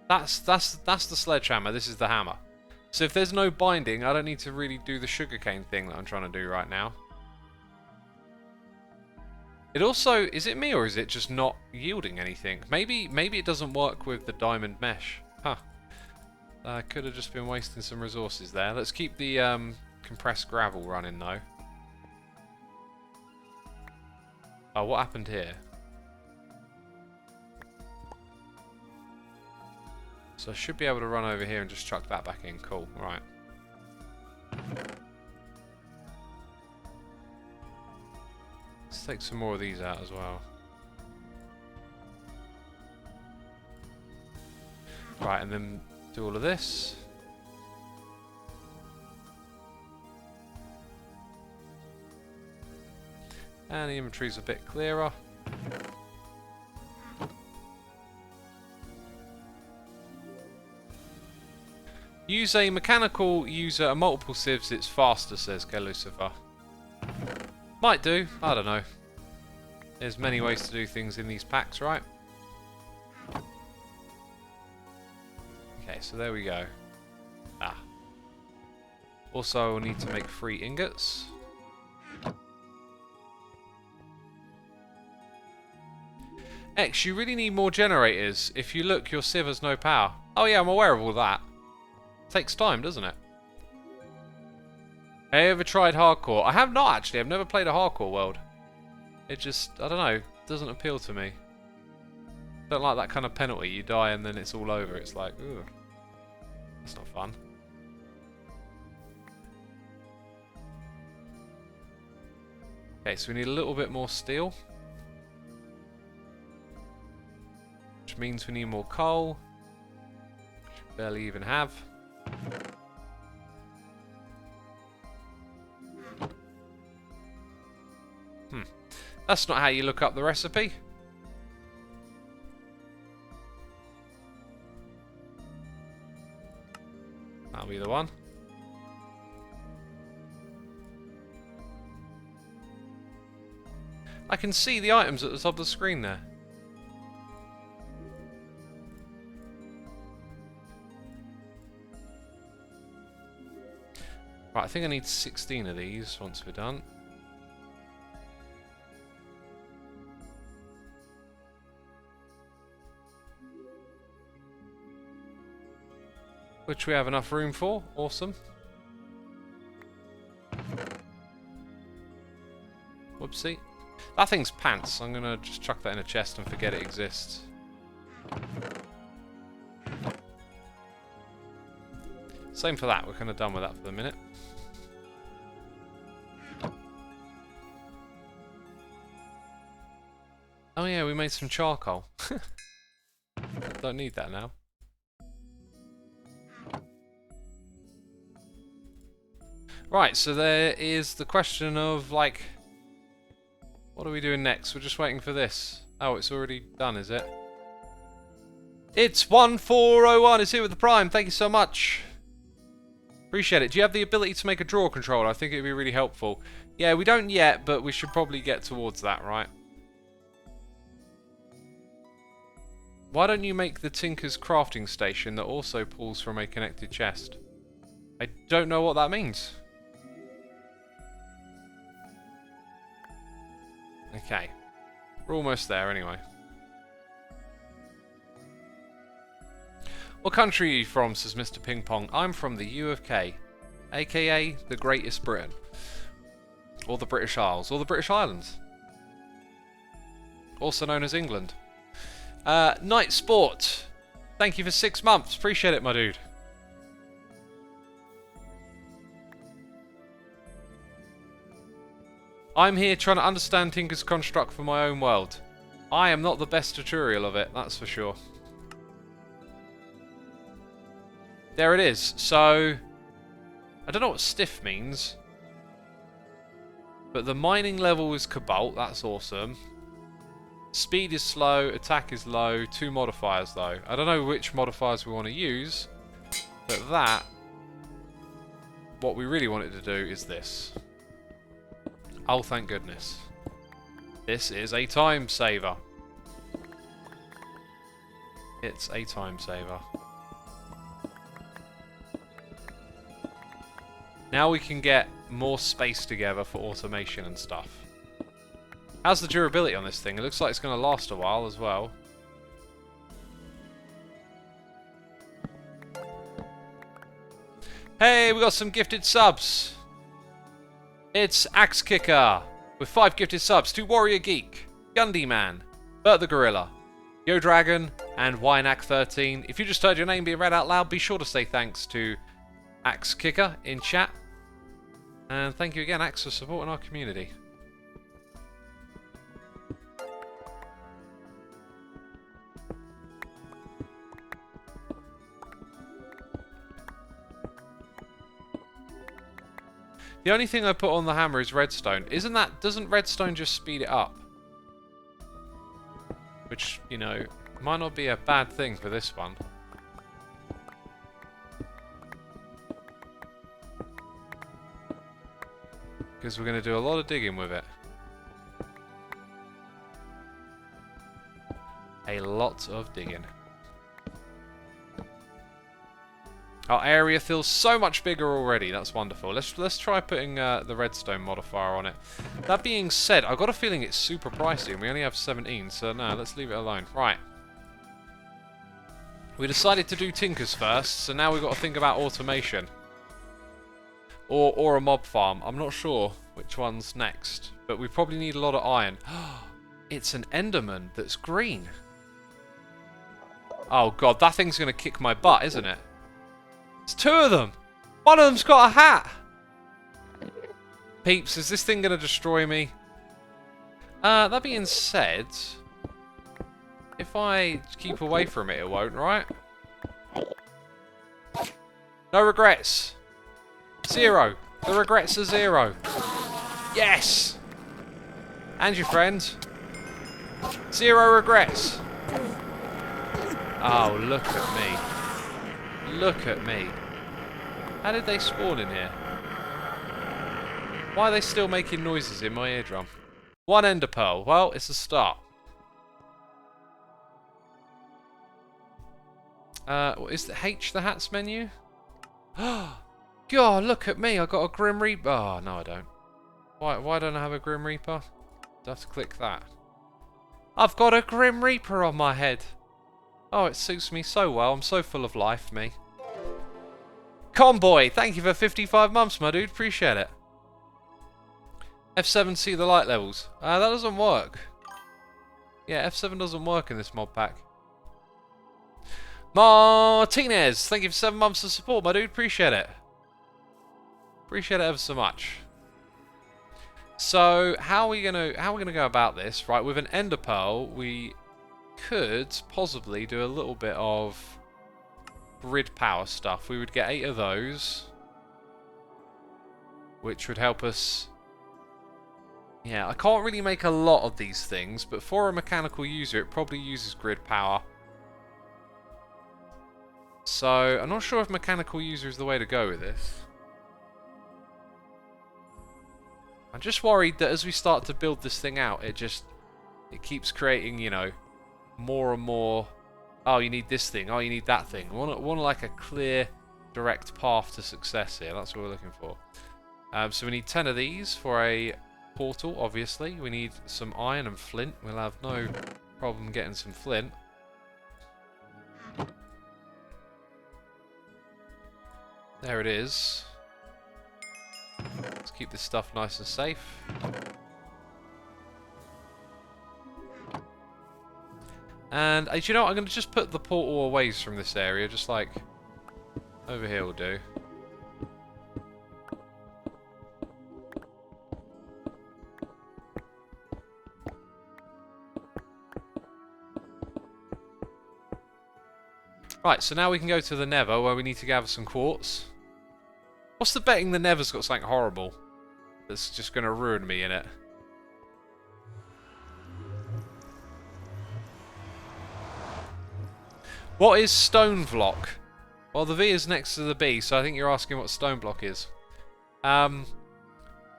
That's the sledgehammer. This is the hammer. So if there's no binding, I don't need to really do the sugarcane thing that I'm trying to do right now. It also, is it me or is it just not yielding anything? Maybe it doesn't work with the diamond mesh. Huh. I could have just been wasting some resources there. Let's keep the compressed gravel running though. Oh, what happened here? So I should be able to run over here and just chuck that back in. Cool, right. Let's take some more of these out as well. Right, and then do all of this. And the inventory's a bit clearer. Use a mechanical user and multiple sieves, it's faster, says Lucifer. Might do, I don't know. There's many ways to do things in these packs, right? Okay, so there we go. Ah. Also, we'll need to make 3 ingots. X, you really need more generators. If you look, your sieve has no power. Oh yeah, I'm aware of all that. Takes time, doesn't it? Have you ever tried hardcore? I have not actually. I've never played a hardcore world. It just, I don't know, doesn't appeal to me. Don't like that kind of penalty. You die and then it's all over. It's like, ugh. That's not fun. Okay, so we need a little bit more steel. Which means we need more coal. Which we barely even have. That's not how you look up the recipe. That'll be the one. I can see the items at the top of the screen there. Right, I think I need 16 of these once we're done. Which we have enough room for. Awesome. Whoopsie. That thing's pants. I'm gonna just chuck that in a chest and forget it exists. Same for that. We're kind of done with that for the minute. Oh yeah, we made some charcoal. Don't need that now. Right, so there is the question of, like, what are we doing next? We're just waiting for this. Oh, it's already done, is it? It's 1401. It's here with the Prime. Thank you so much. Appreciate it. Do you have the ability to make a draw controller? I think it would be really helpful. Yeah, we don't yet, but we should probably get towards that, right? Why don't you make the Tinker's crafting station that also pulls from a connected chest? I don't know what that means. Okay. We're almost there anyway. What country are you from, says Mr. Ping Pong. I'm from the U of K, aka the Greatest Britain. Or the British Isles, or the British Islands. Also known as England. Night Sport. Thank you for 6 months. Appreciate it, my dude. I'm here trying to understand Tinker's construct for my own world. I am not the best tutorial of it, that's for sure. There it is. So, I don't know what stiff means. But the mining level is cobalt, that's awesome. Speed is slow, attack is low, 2 modifiers though. I don't know which modifiers we want to use, but that, what we really wanted to do is this. Oh, thank goodness. This is a time saver. It's a time saver. Now we can get more space together for automation and stuff. How's the durability on this thing? It looks like it's going to last a while as well. Hey, we got some gifted subs. It's Axe Kicker with 5 gifted subs to Warrior Geek, Gundy Man, Bert the Gorilla, Yo Dragon, and Wynack13. If you just heard your name being read out loud, be sure to say thanks to Axe Kicker in chat. And thank you again, Axe, for supporting our community. The only thing I put on the hammer is redstone. Doesn't redstone just speed it up? Which, you know, might not be a bad thing for this one. Because we're going to do a lot of digging with it. A lot of digging. Our area feels so much bigger already. That's wonderful. Let's try putting the redstone modifier on it. That being said, I've got a feeling it's super pricey, and we only have 17, so no, let's leave it alone. Right. We decided to do tinkers first, so now we've got to think about automation. Or a mob farm. I'm not sure which one's next, but we probably need a lot of iron. It's an Enderman that's green. Oh god, that thing's going to kick my butt, isn't it? It's 2 of them! One of them's got a hat! Peeps, is this thing going to destroy me? That being said, if I keep away from it, it won't, right? No regrets! 0. The regrets are 0. Yes! And your friend. 0 regrets. Oh, look at me. Look at me. How did they spawn in here? Why are they still making noises in my eardrum? 1 ender pearl. Well, it's a start. Is the H the hats menu? God, look at me. I got a Grim Reaper. Oh, no, I don't. Why don't I have a Grim Reaper? Do I have to click that? I've got a Grim Reaper on my head. Oh, it suits me so well. I'm so full of life, me. Conboy, thank you for 55 months, my dude. Appreciate it. F7, see the light levels. That doesn't work. Yeah, F7 doesn't work in this mod pack. Martinez, thank you for 7 months of support, my dude. Appreciate it. Appreciate it ever so much. So, how are we gonna go about this? Right, with an ender pearl, we could possibly do a little bit of grid power stuff. We would get 8 of those, which would help us. Yeah, I can't really make a lot of these things, but for a mechanical user, it probably uses grid power. So, I'm not sure if mechanical user is the way to go with this. I'm just worried that as we start to build this thing out, it keeps creating, you know, more and more. Oh, you need this thing. Oh, you need that thing. We want like a clear, direct path to success here. That's what we're looking for. So we need 10 of these for a portal, obviously. We need some iron and flint. We'll have no problem getting some flint. There it is. Let's keep this stuff nice and safe. And do you know what? I'm going to just put the portal away from this area, just like over here will do. Right, so now we can go to the Nether where we need to gather some quartz. What's the betting the Nether's got something horrible that's just going to ruin me in it? What is Stoneblock? Well, the V is next to the B, so I think you're asking what Stoneblock is.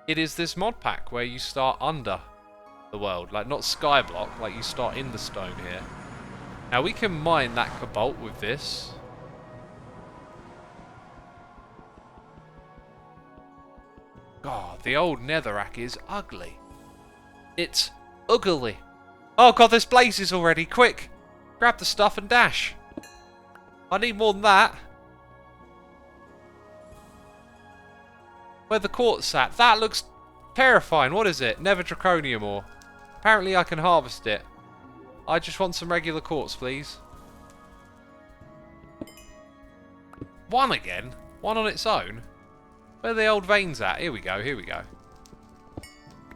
It is this mod pack where you start under the world. Like, not SkyBlock, like you start in the stone here. Now, we can mine that cobalt with this. God, the old netherrack is ugly. It's ugly. Oh god, there's blazes already. Quick! Grab the stuff and dash. I need more than that. Where the quartz at? That looks terrifying. What is it? Never draconium ore. Apparently I can harvest it. I just want some regular quartz, please. One again? One on its own? Where are the old veins at? Here we go, here we go.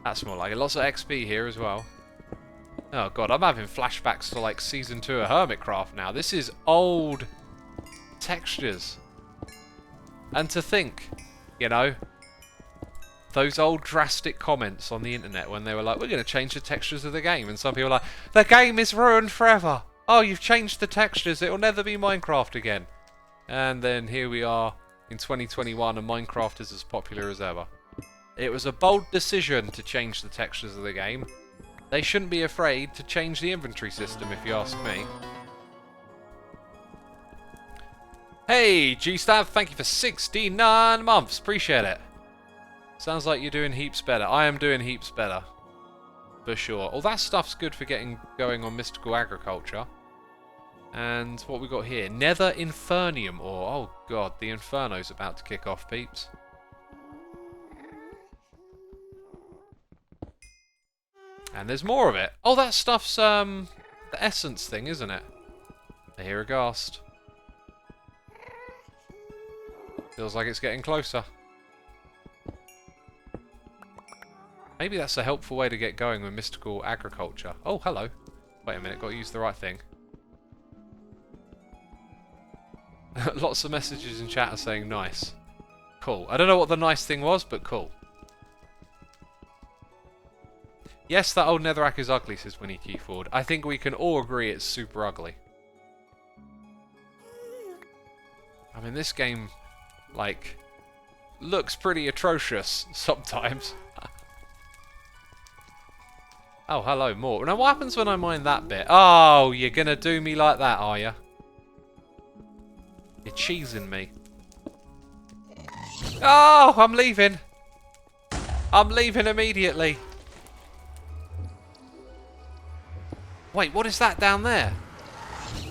That's more like it. Lots of XP here as well. Oh god, I'm having flashbacks to like Season 2 of Hermitcraft now. This is old textures. And to think, you know, those old drastic comments on the internet when they were like, we're going to change the textures of the game. And some people are like, the game is ruined forever. Oh, you've changed the textures. It'll never be Minecraft again. And then here we are in 2021 and Minecraft is as popular as ever. It was a bold decision to change the textures of the game. They shouldn't be afraid to change the inventory system, if you ask me. Hey, G-Stab, thank you for 69 months. Appreciate it. Sounds like you're doing heaps better. I am doing heaps better. For sure. All that stuff's good for getting going on mystical agriculture. And what we got here? Nether Infernium ore. Oh god, the Inferno's about to kick off, peeps. And there's more of it. Oh, that stuff's the essence thing, isn't it? I hear a ghast. Feels like it's getting closer. Maybe that's a helpful way to get going with mystical agriculture. Oh, hello. Wait a minute, got to use the right thing. Lots of messages in chat are saying nice. Cool. I don't know what the nice thing was, but cool. Yes, that old netherrack is ugly, says Winnie Keyford. I think we can all agree it's super ugly. I mean, this game, like, looks pretty atrocious sometimes. Oh, hello, more. Now, what happens when I mine that bit? Oh, you're gonna do me like that, are you? You're cheesing me. Oh, I'm leaving. I'm leaving immediately. Wait, what is that down there?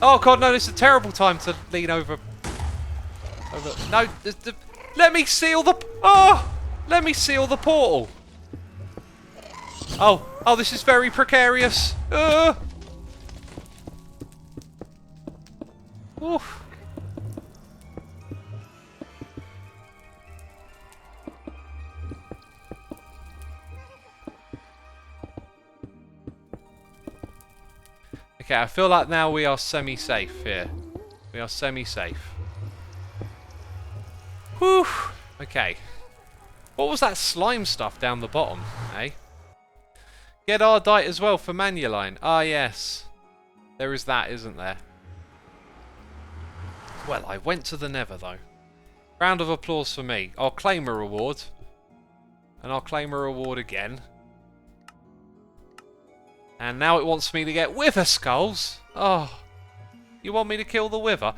Oh god, no, this is a terrible time to lean over. No, let me seal the. Oh, let me seal the portal. Oh, this is very precarious. Oof. Okay, I feel like now we are semi-safe here. We are semi-safe. Whew. Okay. What was that slime stuff down the bottom, eh? Get Ardite as well for Manuline. Ah, yes. There is that, isn't there? Well, I went to the Nether, though. Round of applause for me. I'll claim a reward. And I'll claim a reward again. And now it wants me to get wither skulls. Oh, you want me to kill the wither?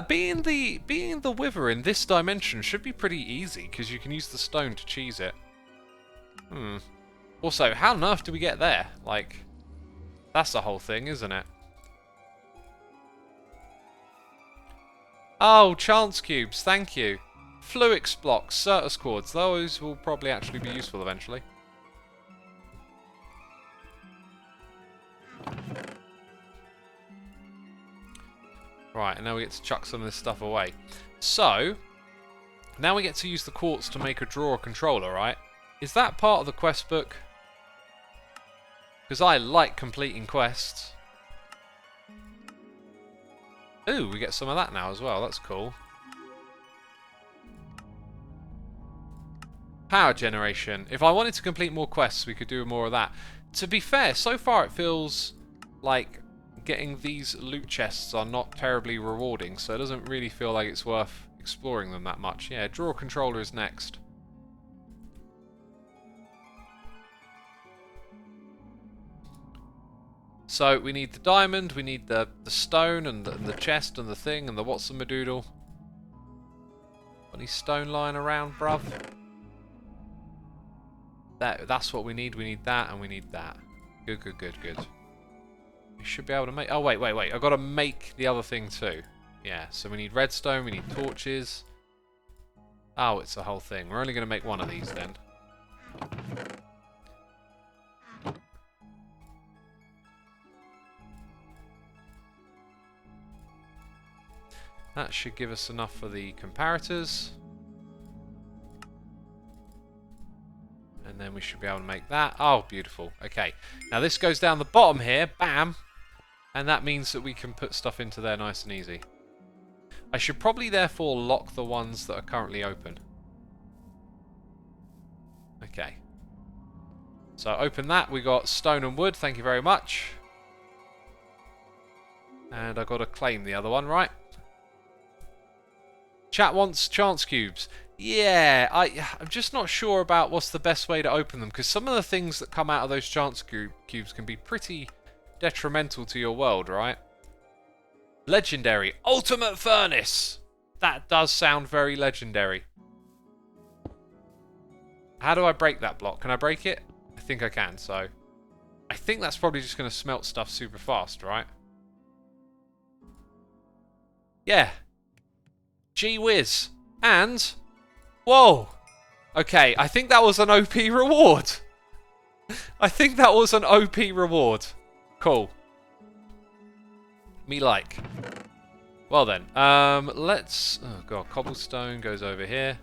Being the wither in this dimension should be pretty easy because you can use the stone to cheese it. Also, how on earth do we get there? Like, that's the whole thing, isn't it? Oh, chance cubes, thank you. Fluix blocks, Certus cords, those will probably actually be useful eventually. Right, and now we get to chuck some of this stuff away. So, now we get to use the quartz to make a drawer controller, right? Is that part of the quest book? Because I like completing quests. Ooh, we get some of that now as well, that's cool. Power generation. If I wanted to complete more quests, we could do more of that. To be fair, so far it feels like getting these loot chests are not terribly rewarding, so it doesn't really feel like it's worth exploring them that much. Yeah, draw controller is next. So we need the diamond, we need the stone and the chest and the thing and the what's the madoodle. Any stone lying around, bruv? That's what we need. We need that and we need that. Good, good, good, good. We should be able to make... Oh, wait. I've got to make the other thing too. Yeah, so we need redstone, we need torches. Oh, it's the whole thing. We're only going to make one of these then. That should give us enough for the comparators. And then we should be able to make that. Oh, beautiful. Okay. Now this goes down the bottom here. Bam. And that means that we can put stuff into there nice and easy. I should probably therefore lock the ones that are currently open. Okay. So open that. We got stone and wood. Thank you very much. And I've got to claim the other one, right? Chat wants chance cubes. Yeah, I'm just not sure about what's the best way to open them, because some of the things that come out of those chance cubes can be pretty detrimental to your world, right? Legendary. Ultimate Furnace! That does sound very legendary. How do I break that block? Can I break it? I think I can, so... I think that's probably just going to smelt stuff super fast, right? Yeah. Gee whiz. And... Whoa! Okay, I think that was an OP reward. I think that was an OP reward. Cool. Me like. Well then, let's... Oh god, cobblestone goes over here.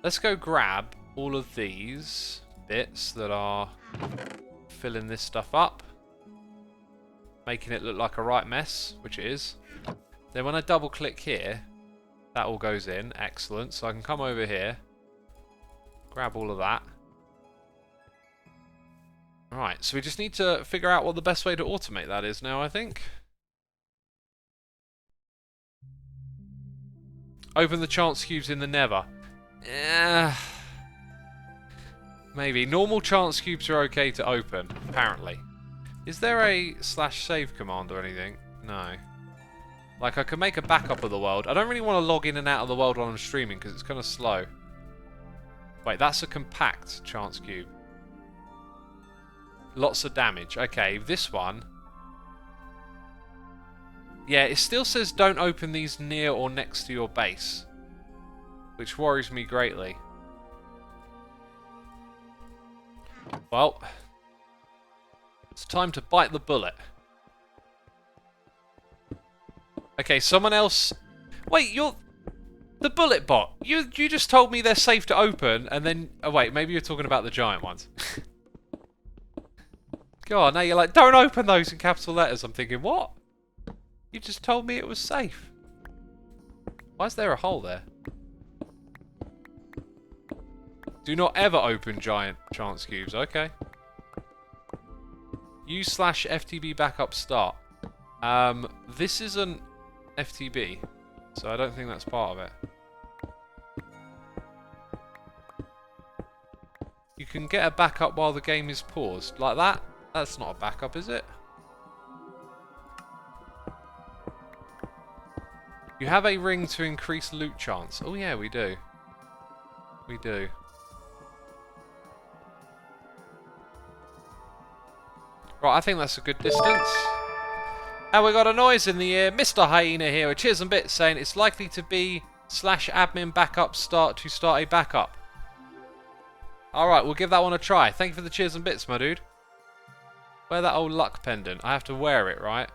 Let's go grab all of these bits that are filling this stuff up. Making it look like a right mess, which it is. Then when I double click here, that all goes in. Excellent. So I can come over here, grab all of that. Alright, so we just need to figure out what the best way to automate that is now, I think. Open the chance cubes in the nether. Maybe. Normal chance cubes are okay to open, apparently. Is there a /save command or anything? No. Like, I can make a backup of the world. I don't really want to log in and out of the world while I'm streaming because it's kind of slow. Wait, that's a compact chance cube. Lots of damage. Okay, this one. Yeah, it still says don't open these near or next to your base. Which worries me greatly. Well, it's time to bite the bullet. Okay, someone else... Wait, you're... The bullet bot. You just told me they're safe to open, and then... Oh, wait, maybe you're talking about the giant ones. God, now you're like, don't open those in capital letters. I'm thinking, what? You just told me it was safe. Why is there a hole there? Do not ever open giant chance cubes. Okay. Use /Ftb Backup Start. This isn't FTB, so I don't think that's part of it. You can get a backup while the game is paused. Like that? That's not a backup, is it? You have a ring to increase loot chance. Oh yeah, we do. We do. Right, I think that's a good distance. And we got a noise in the ear. Mr. Hyena here with Cheers and Bits saying it's likely to be /admin backup start to start a backup. Alright, we'll give that one a try. Thank you for the cheers and bits, my dude. Wear that old luck pendant. I have to wear it, right?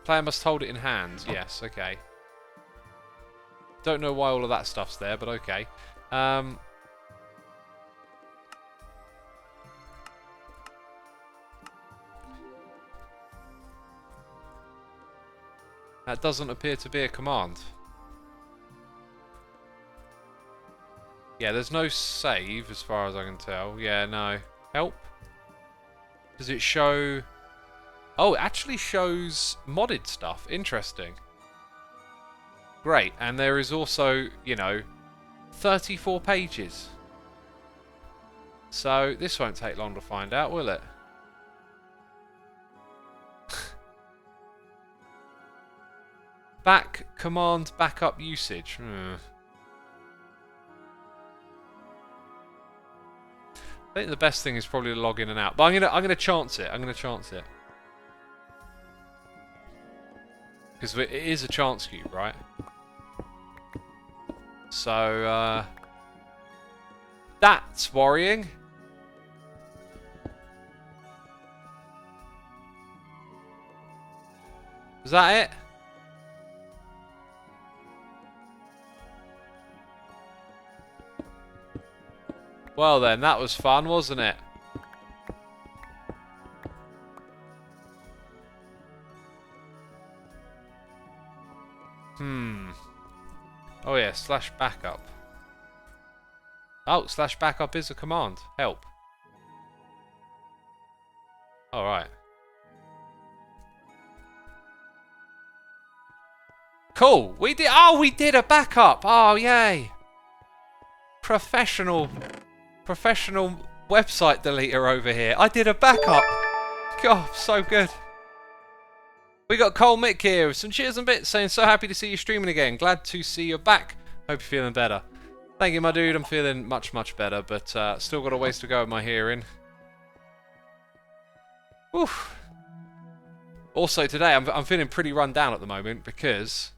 Player must hold it in hand. Yes, okay. Don't know why all of that stuff's there, but okay. That doesn't appear to be a command. Yeah, there's no save as far as I can tell. Yeah, no. Help? Does it show Oh, it actually shows modded stuff. Interesting. Great. And there is also, you know, 34 pages. So this won't take long to find out, will it? Command backup usage. I think the best thing is probably to log in and out. But I'm gonna chance it. I'm gonna chance it. Because it is a chance cube, right? So that's worrying. Is that it? Well then, that was fun, wasn't it? Oh yeah, /backup. Oh, /backup is a command. Help. Alright. Cool. We did a backup. Oh, yay. Professional website deleter over here. I did a backup. God, so good. We got Cole Mick here with some cheers and bits saying, so happy to see you streaming again. Glad to see you back. Hope you're feeling better. Thank you, my dude. I'm feeling much, much better, but still got a ways to go with my hearing. Oof. Also today, I'm feeling pretty run down at the moment because,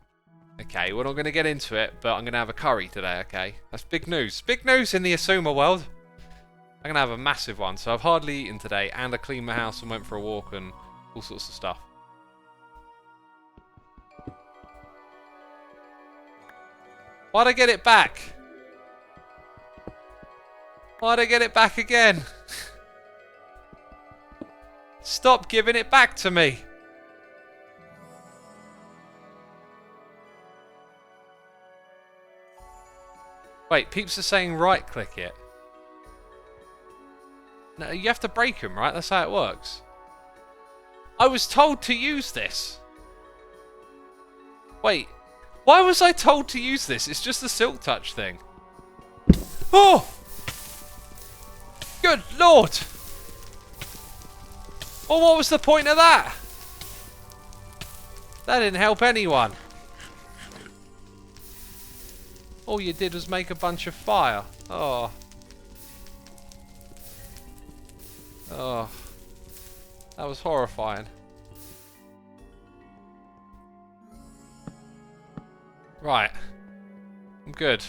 okay, we're not going to get into it, but I'm going to have a curry today, okay? That's big news. Big news in the Xisuma world. I'm going to have a massive one. So I've hardly eaten today, and I cleaned my house and went for a walk and all sorts of stuff. Why'd I get it back? Why'd I get it back again? Stop giving it back to me. Wait, peeps are saying right click it. No, you have to break them, right? That's how it works. I was told to use this. Wait, why was I told to use this? It's just the Silk Touch thing. Oh! Good Lord! Well, what was the point of that? That didn't help anyone. All you did was make a bunch of fire. Oh. Oh. That was horrifying. Right. I'm good.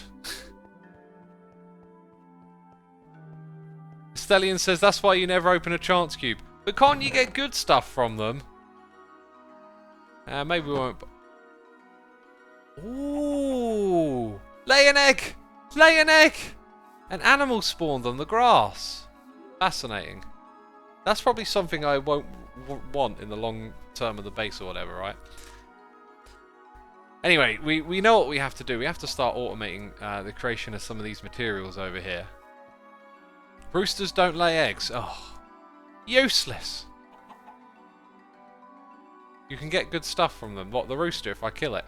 Stellian says that's why you never open a chance cube. But can't you get good stuff from them? Maybe we won't. Ooh! Lay an egg! Lay an egg! An animal spawned on the grass. Fascinating. That's probably something I won't want in the long term of the base or whatever, right? Anyway, we know what we have to do. We have to start automating the creation of some of these materials over here. Roosters don't lay eggs. Oh, useless. You can get good stuff from them. What, the rooster if I kill it?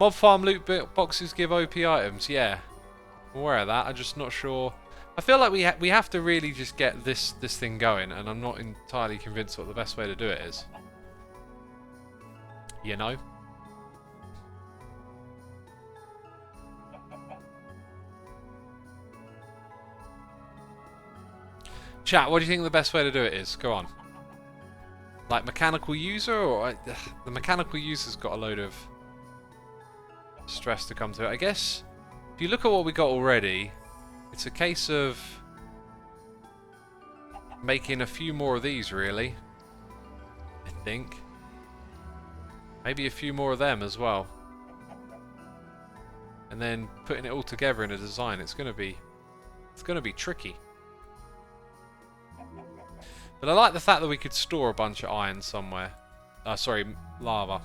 Mob farm loot boxes give OP items. Yeah, I'm aware of that. I'm just not sure. I feel like we have to really just get this thing going, and I'm not entirely convinced what the best way to do it is. You know? Chat, what do you think the best way to do it is? Go on. Like mechanical user, or the mechanical user's got a load of stress to come to it. I guess if you look at what we got already, it's a case of making a few more of these, really. I think. Maybe a few more of them as well. And then putting it all together in a design. It's gonna be tricky. But I like the fact that we could store a bunch of iron somewhere. Sorry, lava.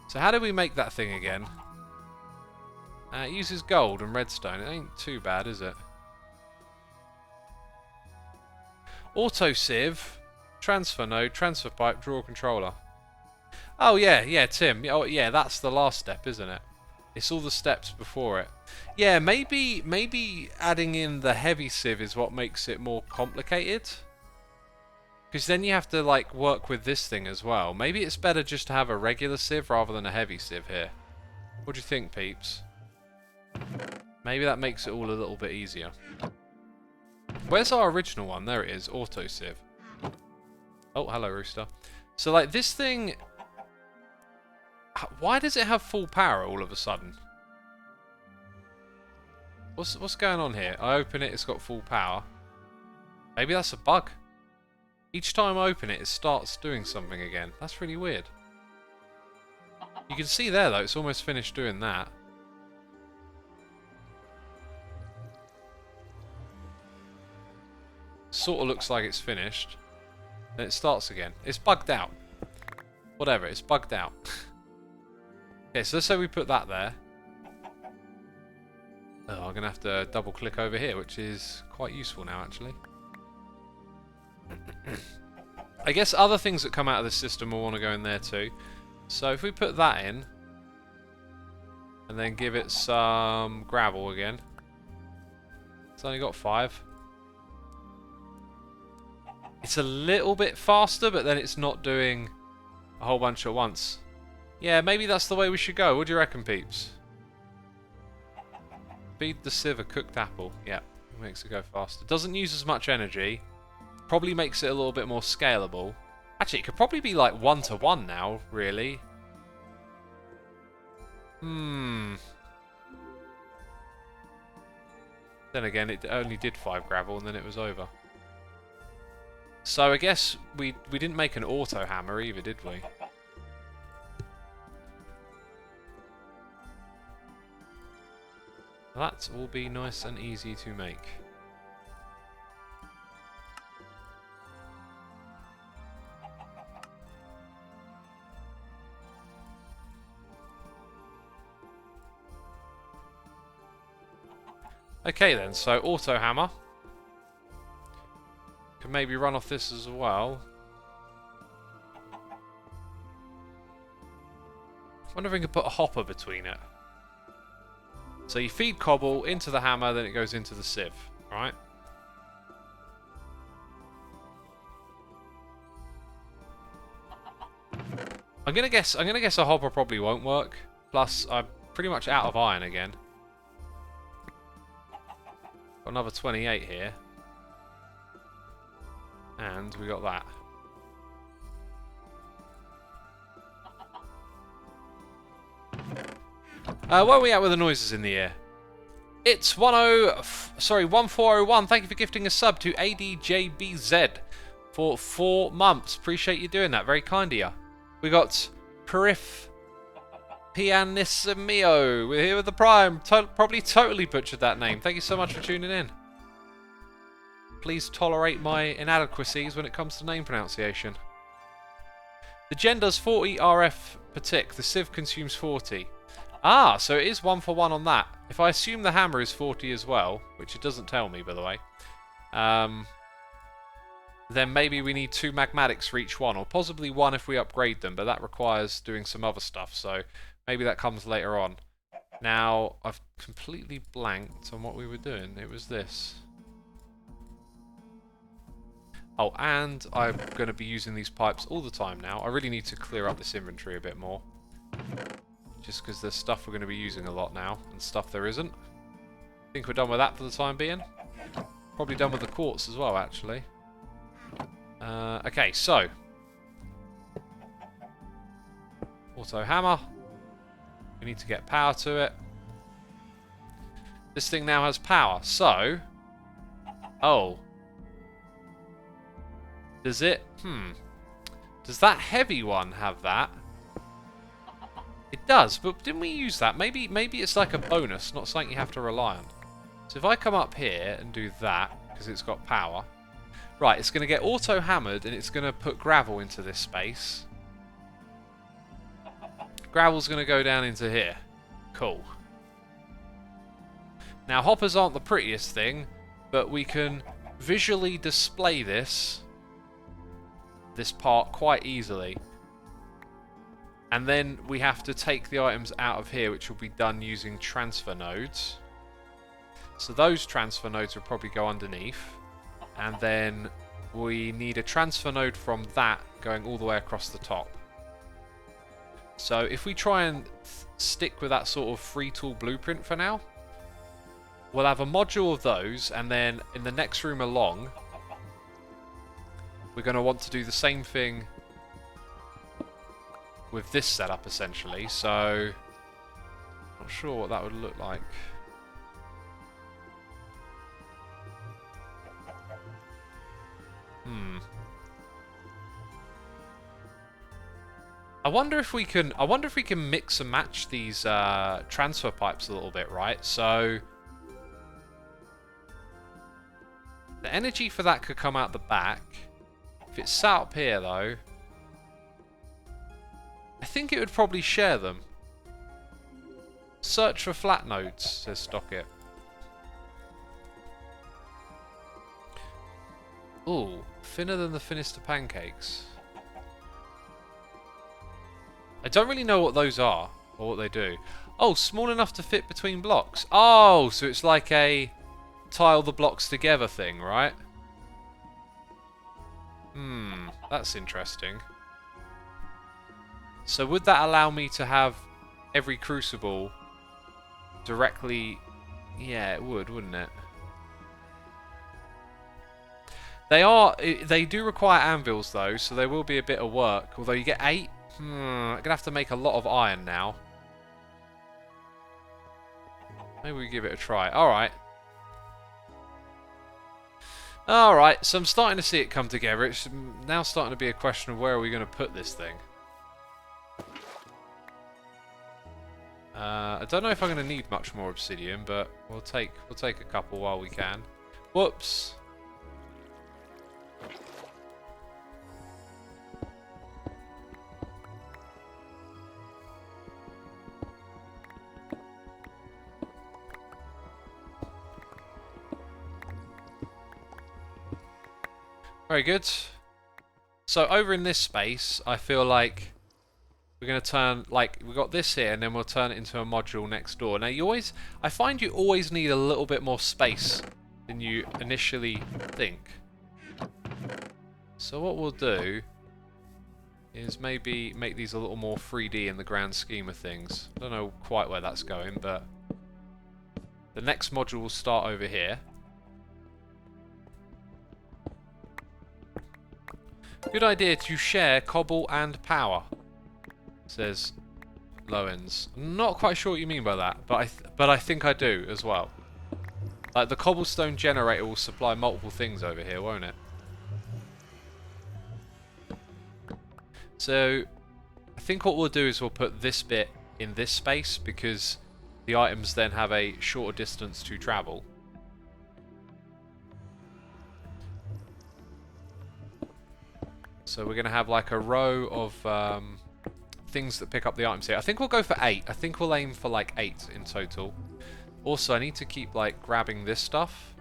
So how do we make that thing again? It uses gold and redstone. It ain't too bad, is it? Auto sieve, transfer node, transfer pipe, drawer controller. Oh yeah, Tim. Oh yeah, that's the last step, isn't it? It's all the steps before it. Yeah, maybe adding in the heavy sieve is what makes it more complicated. Because then you have to like work with this thing as well. Maybe it's better just to have a regular sieve rather than a heavy sieve here. What do you think, peeps? Maybe that makes it all a little bit easier. Where's our original one? There it is, auto sieve. Oh, hello, Rooster. So like this thing, why does it have full power all of a sudden? What's going on here? I open it, it's got full power. Maybe that's a bug. Each time I open it, it starts doing something again. That's really weird. You can see there though, it's almost finished doing that. Sort of looks like it's finished. Then it starts again. It's bugged out. Whatever, it's bugged out. Okay, so let's say we put that there. Oh, I'm going to have to double click over here, which is quite useful now, actually. I guess other things that come out of this system will want to go in there too. So if we put that in, and then give it some gravel again. It's only got 5. It's a little bit faster, but then it's not doing a whole bunch at once. Yeah, maybe that's the way we should go. What do you reckon, peeps? Feed the sieve a cooked apple. Yeah, it makes it go faster. Doesn't use as much energy. Probably makes it a little bit more scalable. Actually, it could probably be like 1-to-1 now, really. Then again, it only did 5 gravel and then it was over. So I guess we didn't make an auto hammer either, did we? That will be nice and easy to make. Okay then, so auto hammer. Can maybe run off this as well. I wonder if we could put a hopper between it. So you feed cobble into the hammer, then it goes into the sieve, right? I'm gonna guess a hopper probably won't work. Plus, I'm pretty much out of iron again. Got another 28 here. And we got that. Where are we at with the noises in the air? It's 1401. Thank you for gifting a sub to ADJBZ for 4 months. Appreciate you doing that. Very kind of you. We got Perif Pianissimo. We're here with the Prime. Probably totally butchered that name. Thank you so much for tuning in. Please tolerate my inadequacies when it comes to name pronunciation. The gen does 40 RF per tick. The sieve consumes 40. Ah, so it is 1-for-1 on that. If I assume the hammer is 40 as well, which it doesn't tell me, by the way, then maybe we need 2 magmatics for each one, or possibly 1 if we upgrade them, but that requires doing some other stuff, so maybe that comes later on. Now, I've completely blanked on what we were doing. It was this. Oh, and I'm going to be using these pipes all the time now. I really need to clear up this inventory a bit more. Just because there's stuff we're going to be using a lot now, and stuff there isn't. I think we're done with that for the time being. Probably done with the quartz as well, actually. Okay, so. Auto hammer. We need to get power to it. This thing now has power, so. Oh. Does it? Does that heavy one have that? It does, but didn't we use that? Maybe it's like a bonus, not something you have to rely on. So if I come up here and do that, because it's got power. Right, it's going to get auto-hammered, and it's going to put gravel into this space. Gravel's going to go down into here. Cool. Now, hoppers aren't the prettiest thing, but we can visually display this part quite easily. And then we have to take the items out of here, which will be done using transfer nodes. So those transfer nodes will probably go underneath. And then we need a transfer node from that going all the way across the top. So if we try and stick with that sort of free tool blueprint for now, we'll have a module of those, and then in the next room along, we're going to want to do the same thing with this setup, essentially. So, not sure what that would look like. I wonder if we can mix and match these transfer pipes a little bit, right? So the energy for that could come out the back. If it's sat up here, though, I think it would probably share them. Search for flat nodes, says Stockit. Ooh, thinner than the thinnest of pancakes. I don't really know what those are, or what they do. Oh, small enough to fit between blocks. Oh, so it's like a tile the blocks together thing, right? That's interesting. So would that allow me to have every crucible directly... Yeah, it would, wouldn't it? They do require anvils, though, so there will be a bit of work. Although you get 8... I'm going to have to make a lot of iron now. Maybe we give it a try. Alright. Alright, so I'm starting to see it come together. It's now starting to be a question of where are we going to put this thing. I don't know if I'm going to need much more obsidian, but we'll take a couple while we can. Whoops. Very good. So over in this space, I feel like we're going to turn, like, we've got this here, and then we'll turn it into a module next door. Now, I find you always need a little bit more space than you initially think. So what we'll do is maybe make these a little more 3D in the grand scheme of things. I don't know quite where that's going, but the next module will start over here. Good idea to share cobble and power, says Lowens. I'm not quite sure what you mean by that, but I think I do as well. Like, the cobblestone generator will supply multiple things over here, won't it? So I think what we'll do is we'll put this bit in this space, because the items then have a shorter distance to travel. So we're going to have like a row of things that pick up the items here. I think we'll go for 8. I think we'll aim for like 8 in total. Also, I need to keep like grabbing this stuff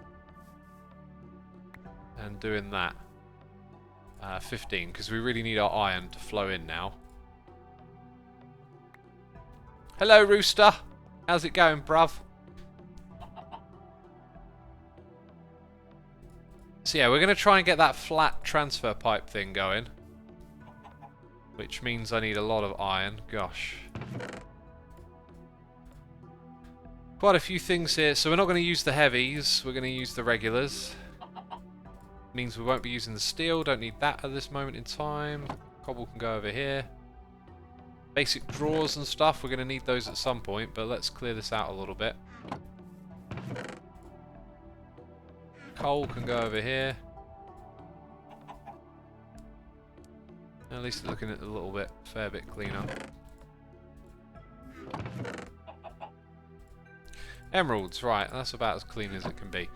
and doing that. 15, because we really need our iron to flow in now. Hello, Rooster. How's it going, bruv? So yeah, we're going to try and get that flat transfer pipe thing going. Which means I need a lot of iron. Gosh. Quite a few things here. So we're not going to use the heavies. We're going to use the regulars. Means we won't be using the steel. Don't need that at this moment in time. Cobble can go over here. Basic drawers and stuff. We're going to need those at some point. But let's clear this out a little bit. Coal can go over here. At least looking at a little bit, fair bit cleaner. Emeralds, right, that's about as clean as it can be.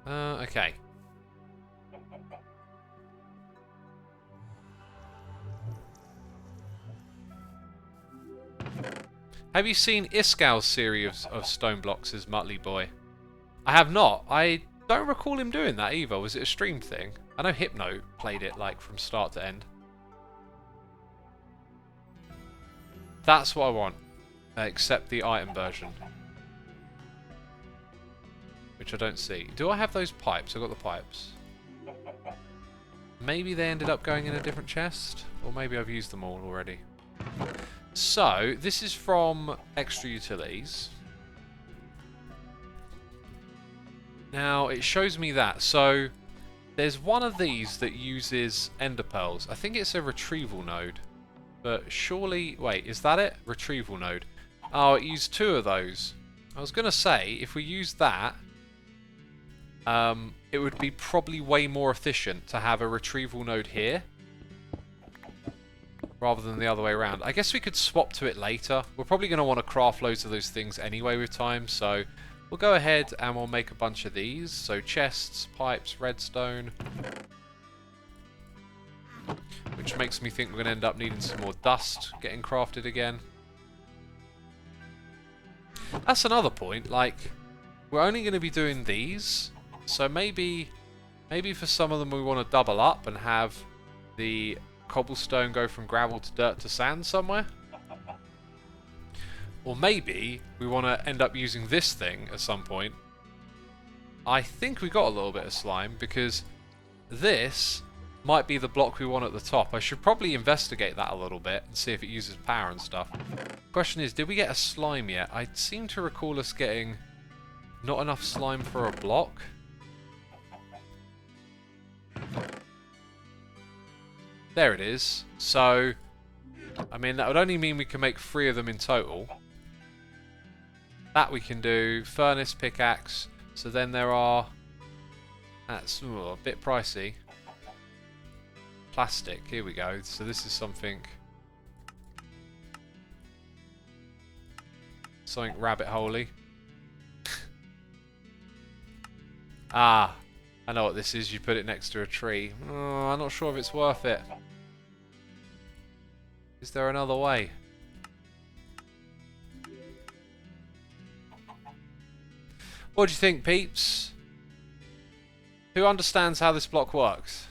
Okay. Have you seen Iskal's series of stone blocks as Muttley Boy? I have not. I don't recall him doing that either. Was it a streamed thing? I know Hypno played it like from start to end. That's what I want. Except the item version. Which I don't see. Do I have those pipes? I've got the pipes. Maybe they ended up going in a different chest? Or maybe I've used them all already. So, this is from Extra Utilities. Now, it shows me that. So, there's one of these that uses ender pearls. I think it's a retrieval node. But surely... Wait, is that it? Retrieval node. Oh, it used 2 of those. I was going to say, if we use that... it would be probably way more efficient to have a retrieval node here rather than the other way around. I guess we could swap to it later. We're probably going to want to craft loads of those things anyway with time, so we'll go ahead and we'll make a bunch of these. So chests, pipes, redstone. Which makes me think we're going to end up needing some more dust getting crafted again. That's another point, like, we're only going to be doing these. So maybe for some of them we want to double up and have the cobblestone go from gravel to dirt to sand somewhere. Or maybe we want to end up using this thing at some point. I think we got a little bit of slime because this might be the block we want at the top. I should probably investigate that a little bit and see if it uses power and stuff. Question is, did we get a slime yet? I seem to recall us getting not enough slime for a block. There it is. So, I mean, that would only mean we can make 3 of them in total. That we can do. Furnace, pickaxe. So then there are... That's a bit pricey. Plastic. Here we go. So this is something... Something rabbit holey. Ah. I know what this is. You put it next to a tree. Oh, I'm not sure if it's worth it. Is there another way? What do you think, peeps? Who understands how this block works?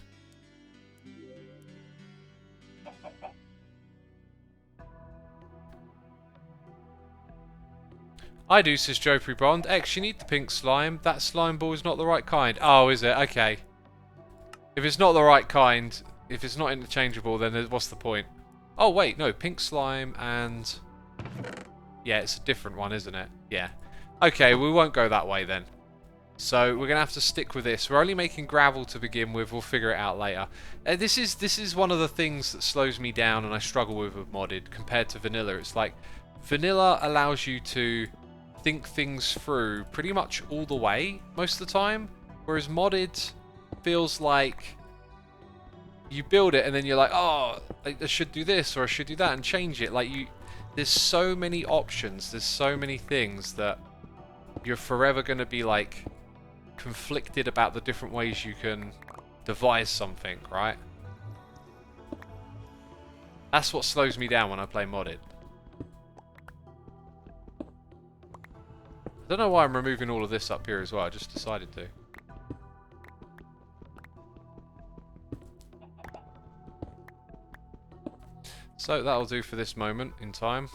I do, says Joe Bond. X, you need the pink slime. That slime ball is not the right kind. Oh, is it? Okay. If it's not the right kind, if it's not interchangeable, then what's the point? Oh, wait, no. Pink slime and... Yeah, it's a different one, isn't it? Yeah. Okay, we won't go that way then. So we're going to have to stick with this. We're only making gravel to begin with. We'll figure it out later. This is one of the things that slows me down and I struggle with modded compared to vanilla. It's like vanilla allows you to think things through pretty much all the way most of the time, whereas modded feels like you build it and then you're like, oh, I should do this or I should do that and change it. Like there's so many options, there's so many things that you're forever going to be like conflicted about the different ways you can devise something, right? That's what slows me down when I play modded. I don't know why I'm removing all of this up here as well, I just decided to. So that'll do for this moment in time.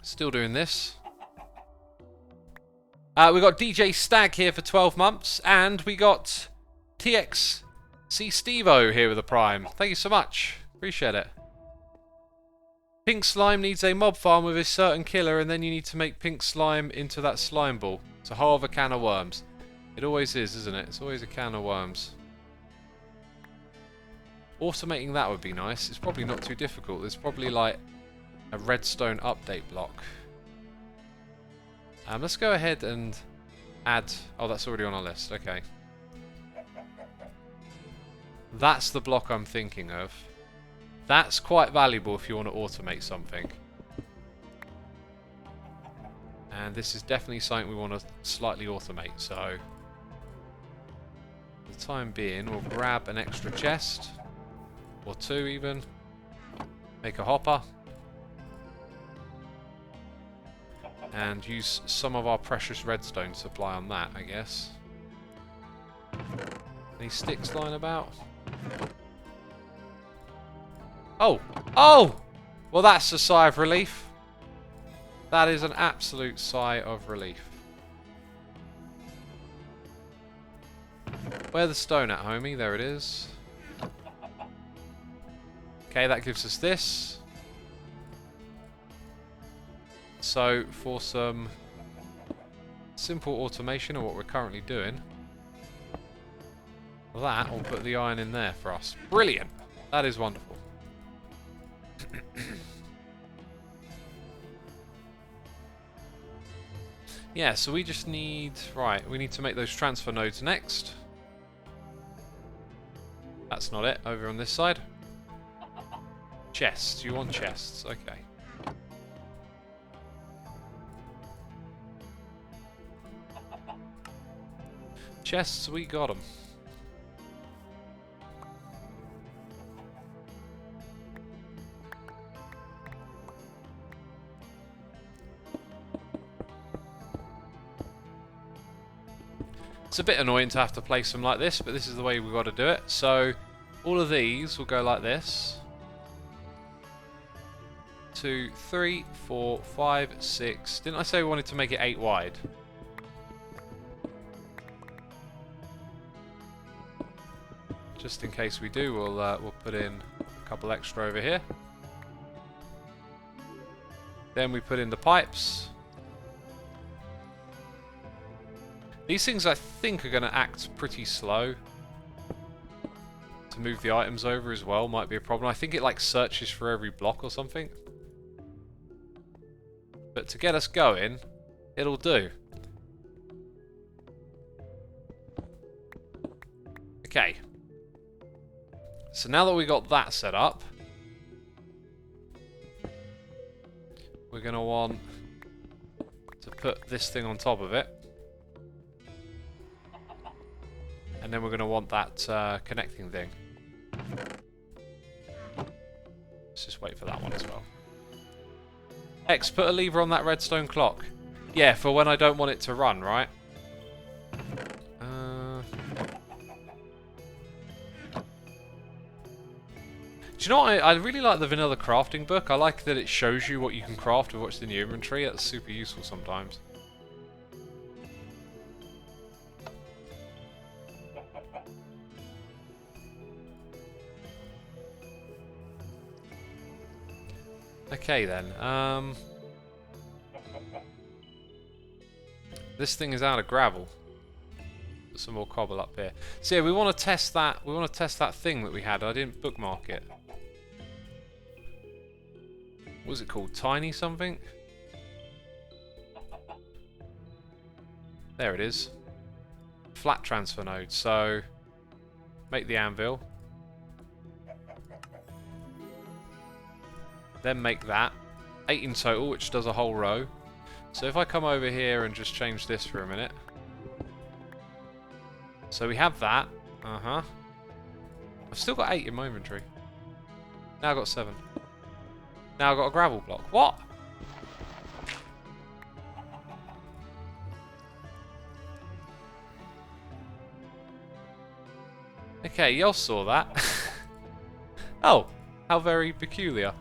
Still doing this. We got DJ Stag here for 12 months, and we got TXC Stevo here with a Prime. Thank you so much. Appreciate it. Pink slime needs a mob farm with a certain killer, and then you need to make pink slime into that slime ball. It's a whole other can of worms. It always is, isn't it? It's always a can of worms. Automating that would be nice. It's probably not too difficult. There's probably like a redstone update block. Let's go ahead and add... Oh, that's already on our list. Okay. That's the block I'm thinking of. That's quite valuable if you want to automate something. And this is definitely something we want to slightly automate, so... For the time being, we'll grab an extra chest. Or 2 even. Make a hopper. And use some of our precious redstone supply on that, I guess. Any sticks lying about? Oh! Oh! Well, that's a sigh of relief. That is an absolute sigh of relief. Where's the stone at, homie? There it is. Okay, that gives us this. So, for some simple automation of what we're currently doing, that will put the iron in there for us. Brilliant! That is wonderful. Yeah, so we just need... Right, we need to make those transfer nodes next. That's not it, over on this side. Chests, you want chests, okay. Chests, we got them. It's a bit annoying to have to place them like this, but this is the way we've got to do it. So, all of these will go like this. 2, 3, 4, 5, 6. Didn't I say we wanted to make it 8 wide? Just in case we do, we'll put in a couple extra over here. Then we put in the pipes. These things I think are going to act pretty slow. To move the items over as well might be a problem. I think it like searches for every block or something. But to get us going, it'll do. Okay. So now that we got that set up, we're going to want to put this thing on top of it. And then we're going to want that connecting thing. Let's just wait for that one as well. X, put a lever on that redstone clock. Yeah, for when I don't want it to run, right? Do you know what? I really like the vanilla crafting book. I like that it shows you what you can craft with what's in your inventory. That's super useful sometimes. Okay then, this thing is out of gravel. Put some more cobble up here. So yeah, we want to test that. We want to test that thing that we had. I didn't bookmark it. What was it called? Tiny something? There it is. Flat transfer node. So make the anvil. Then make that. 8 in total, which does a whole row. So if I come over here and just change this for a minute. So we have that. I've still got 8 in my inventory. Now I've got 7. Now I've got a gravel block. What? Okay, y'all saw that. Oh, how very peculiar.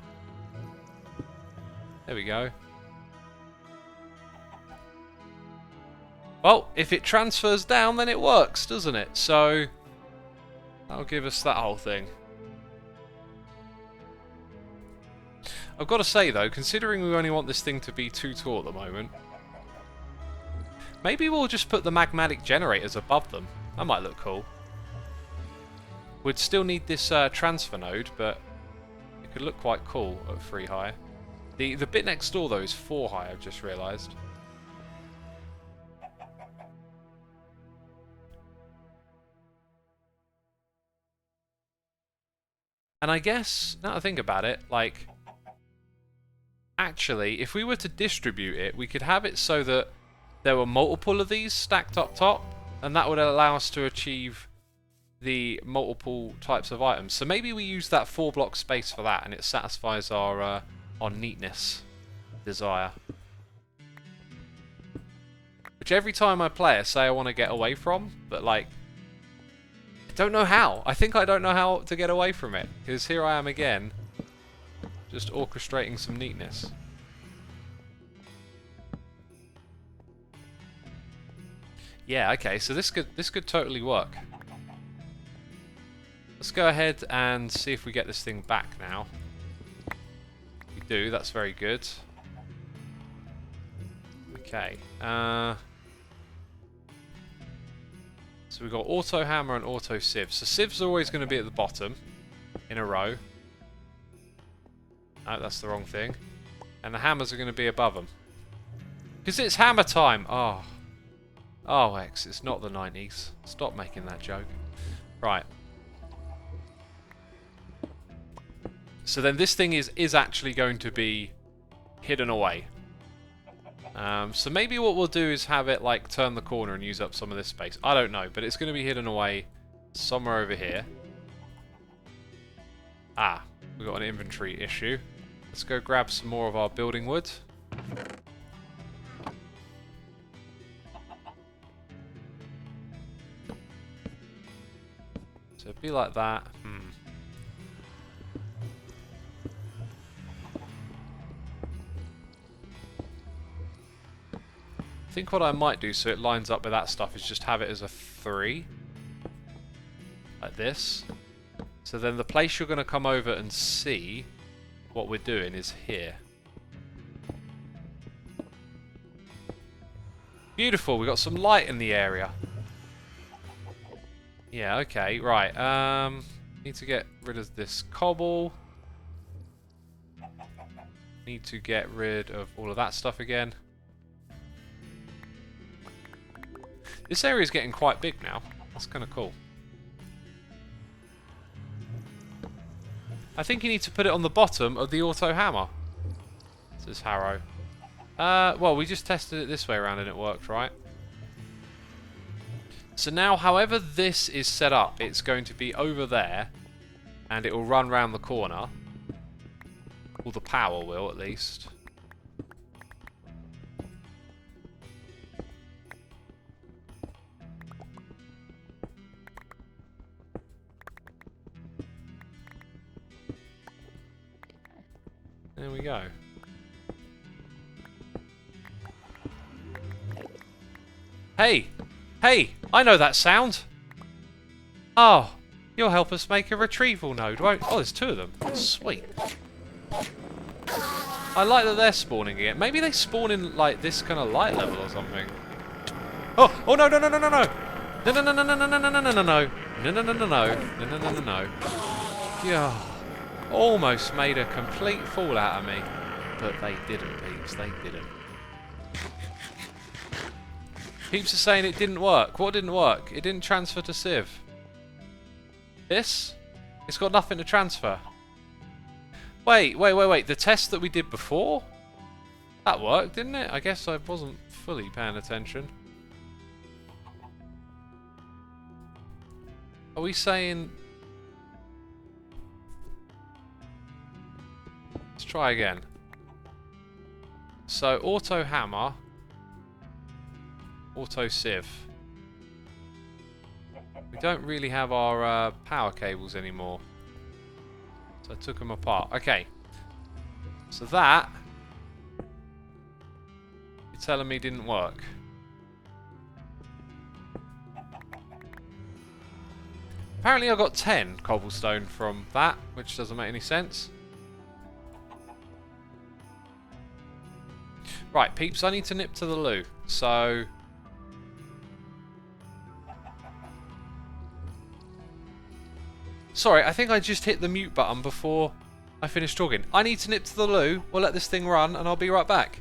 There we go. Well, if it transfers down, then it works, doesn't it? So, that'll give us that whole thing. I've got to say, though, considering we only want this thing to be 2 tall at the moment, maybe we'll just put the magmatic generators above them. That might look cool. We'd still need this transfer node, but it could look quite cool at 3 high. The bit next door, though, is 4 high, I've just realised. And I guess, now that I think about it, like, actually, if we were to distribute it, we could have it so that there were multiple of these stacked up top, and that would allow us to achieve the multiple types of items. So maybe we use that 4 block space for that, and it satisfies our neatness desire. which every time I play it, say I want to get away from, but like, I don't know how. I think I don't know how to get away from it, because here I am again, just orchestrating some neatness. Yeah, okay, so this could totally work. Let's go ahead and see if we get this thing back now. We do, that's very good. Okay, so we've got auto hammer and auto sieve. So sieves are always going to be at the bottom in a row. Oh, that's the wrong thing. And the hammers are going to be above them. Because it's hammer time! Oh. Oh, X, it's not the 90s. Stop making that joke. Right. So then this thing is actually going to be hidden away. So maybe what we'll do is have it like turn the corner and use up some of this space. I don't know, but it's going to be hidden away somewhere over here. Ah, we've got an inventory issue. Let's go grab some more of our building wood. So it'd be like that. I think what I might do so it lines up with that stuff is just have it as a 3. Like this. So then the place you're going to come over and see what we're doing is here. Beautiful, we got some light in the area. Yeah, okay, right. Need to get rid of this cobble. Need to get rid of all of that stuff again. This area is getting quite big now. That's kind of cool. I think you need to put it on the bottom of the auto hammer. This is Harrow. Well, we just tested it this way around and it worked, right? So now, however this is set up, it's going to be over there, and it will run round the corner. Or the power will, at least. There we go. Hey! Hey! I know that sound! Oh! You'll help us make a retrieval node, won't you? Oh, there's 2 of them. Sweet. I like that they're spawning again. Maybe they spawn in, like, this kind of light level or something. Oh! Oh, no, no, no, no, no, no! No, no, no, no, no, no, no, no, no, no, no, no. No, no, no, no, no. No, no, no, no, no. Yeah. Almost made a complete fool out of me. But they didn't, peeps. They didn't. Peeps are saying it didn't work. What didn't work? It didn't transfer to Civ. This? It's got nothing to transfer. Wait. The test that we did before? That worked, didn't it? I guess I wasn't fully paying attention. Are we saying... Let's try again. So, auto hammer... Auto sieve. We don't really have our power cables anymore. So I took them apart. Okay. So that... You're telling me didn't work. Apparently I got 10 cobblestone from that, which doesn't make any sense. Right, peeps, I need to nip to the loo. So... Sorry, I think I just hit the mute button before I finished talking. I need to nip to the loo. We'll let this thing run and I'll be right back.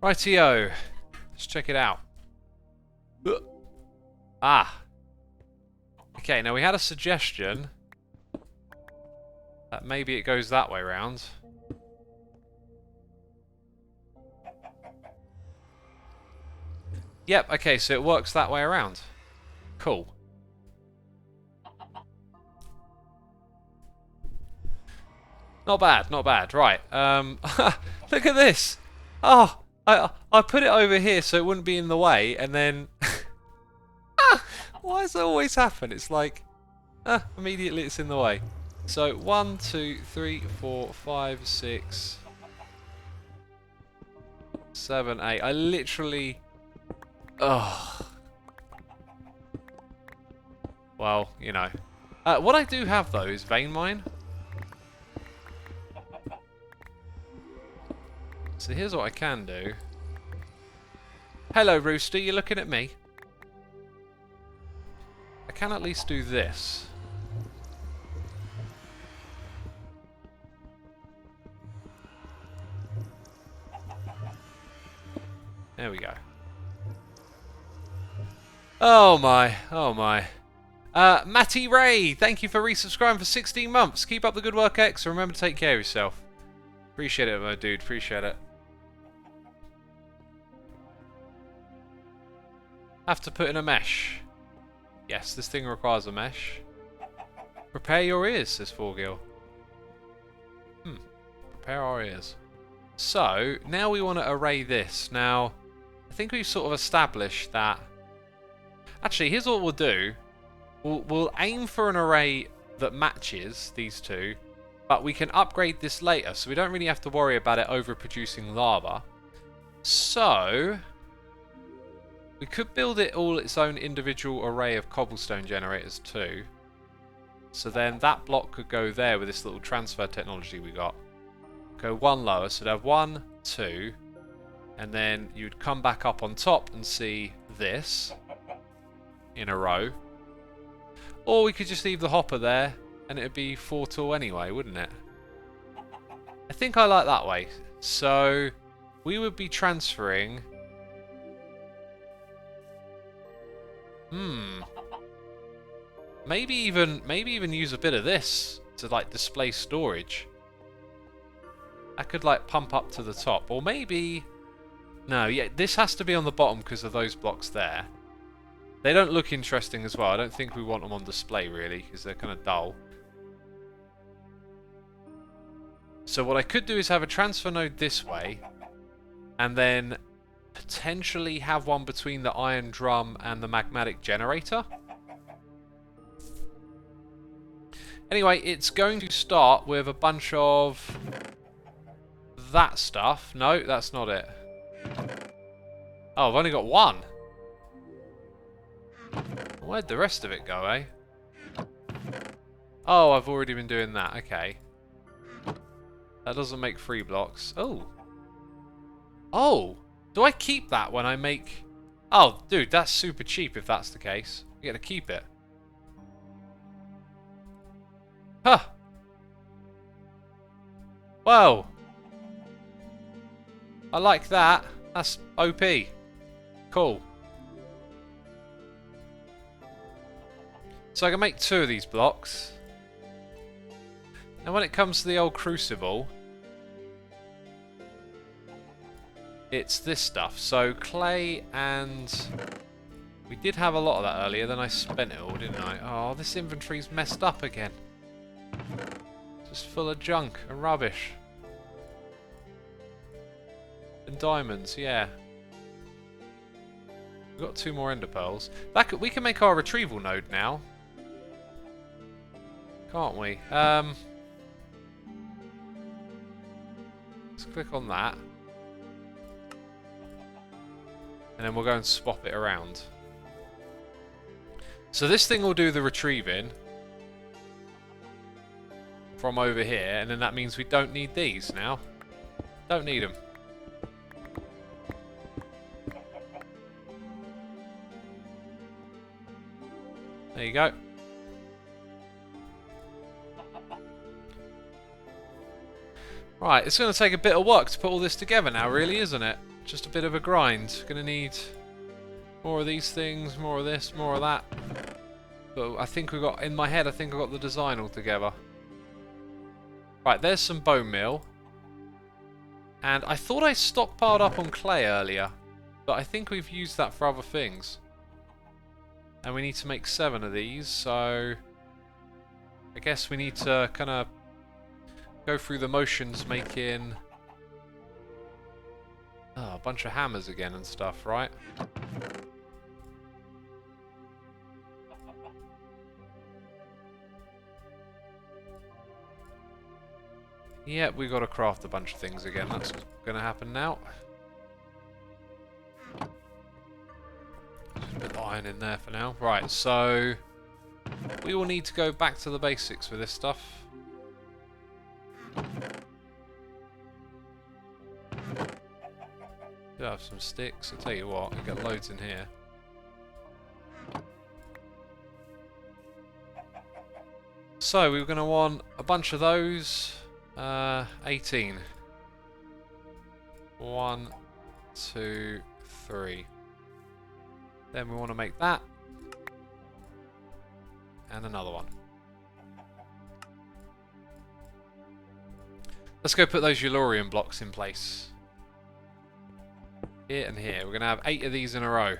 Rightio. Let's check it out. Ah. Okay, now we had a suggestion that maybe it goes that way round. Yep, okay, so it works that way around. Cool. Not bad, not bad. Right, look at this. Oh, I put it over here so it wouldn't be in the way, and then... Why does it always happen? It's like, immediately it's in the way. So, 1, 2, 3, 4, 5, 6, 7, 8. I literally... Ugh. Well, you know. What I do have, though, is vein mine. So here's what I can do. Hello, Rooster. You're looking at me. I can at least do this. There we go. Oh my, oh my. Matty Ray, thank you for resubscribing for 16 months. Keep up the good work, X. Remember to take care of yourself. Appreciate it, my dude. Appreciate it. Have to put in a mesh. Yes, this thing requires a mesh. Prepare your ears, says Forgil. Prepare our ears. So, now we want to array this. Now, I think we've sort of established that... Actually, here's what we'll do. We'll aim for an array that matches these two, but we can upgrade this later, so we don't really have to worry about it overproducing lava. So... we could build it all its own individual array of cobblestone generators too. So then that block could go there with this little transfer technology we got. Go one lower, so it'd have 1, 2, and then you'd come back up on top and see this in a row. Or we could just leave the hopper there and it'd be 4 tall anyway, wouldn't it? I think I like that way. So we would be transferring... Maybe even use a bit of this to like display storage. I could like pump up to the top, or maybe no, yeah, this has to be on the bottom because of those blocks there. They don't look interesting as well. I don't think we want them on display really because they're kind of dull. So what I could do is have a transfer node this way, and then potentially have one between the iron drum and the magmatic generator. Anyway, it's going to start with a bunch of that stuff. No, that's not it. Oh, I've only got one. Where'd the rest of it go, eh? Oh, I've already been doing that. Okay. That doesn't make 3 blocks. Oh. Oh. Do I keep that when I make... Oh, dude, that's super cheap if that's the case. You get to keep it. Huh. Whoa. I like that. That's OP. Cool. So I can make 2 of these blocks. And when it comes to the old crucible, it's this stuff. So clay and... we did have a lot of that earlier, then I spent it all, didn't I? Oh, this inventory's messed up again. Just full of junk and rubbish. And diamonds, yeah. We've got 2 more ender pearls. We can make our retrieval node now. Can't we? Let's click on that. And then we'll go and swap it around. So this thing will do the retrieving from over here, and then that means we don't need these now. Don't need them. There you go. Right, it's going to take a bit of work to put all this together now, really, isn't it? just a bit of a grind. Gonna need more of these things, more of this, more of that. But I think we got, in my head, I think I got the design all together. Right, there's some bone meal. And I thought I stockpiled up on clay earlier, but I think we've used that for other things. And we need to make 7 of these, so I guess we need to kind of go through the motions making a bunch of hammers again and stuff, right? Yeah, we got to craft a bunch of things again. That's going to happen now. Just put the iron in there for now. Right, so we will need to go back to the basics for this stuff. Do have some sticks. I'll tell you what, we got loads in here. So we're going to want a bunch of those. 18. 1, 2, 3. Then we want to make that. And another one. Let's go put those Yellorium blocks in place. Here and here. We're going to have 8 of these in a row.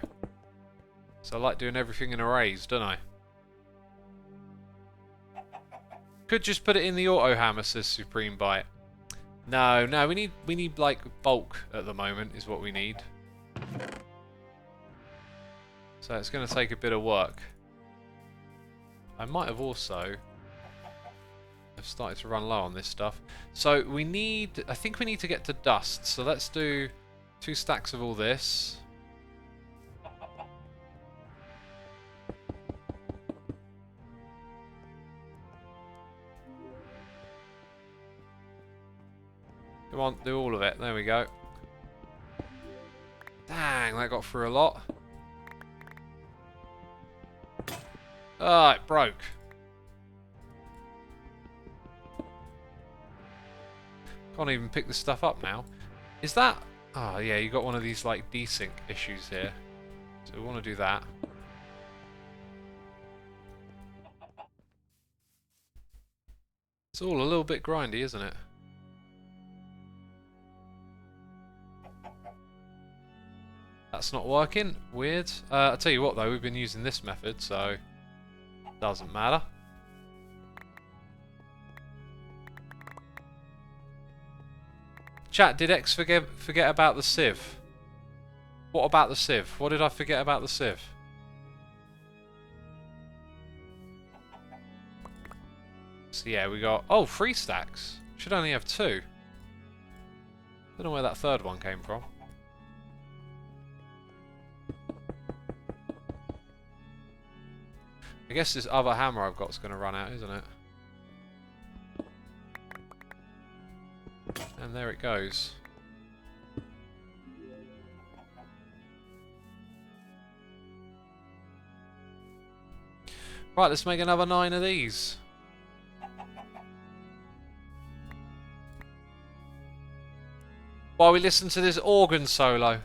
So I like doing everything in arrays, don't I? Could just put it in the auto hammer, says Supreme Bite. No, we need like bulk at the moment is what we need. So it's going to take a bit of work. I might have also have started to run low on this stuff. So we need, I think we need to get to dust. So let's do 2 stacks of all this. Come on, do all of it. There we go. Dang, that got through a lot. Ah, it broke. Can't even pick this stuff up now. Is that... Oh, yeah, you got one of these, like, desync issues here. So we want to do that. It's all a little bit grindy, isn't it? That's not working. Weird. I'll tell you what, though, we've been using this method, so... Doesn't matter. Chat, did X forget about the sieve? What about the sieve? What did I forget about the sieve? So yeah, we got... Oh, 3 stacks. Should only have 2. Don't know where that third one came from. I guess this other hammer I've got is going to run out, isn't it? And there it goes. Right, let's make another 9 of these. While we listen to this organ solo.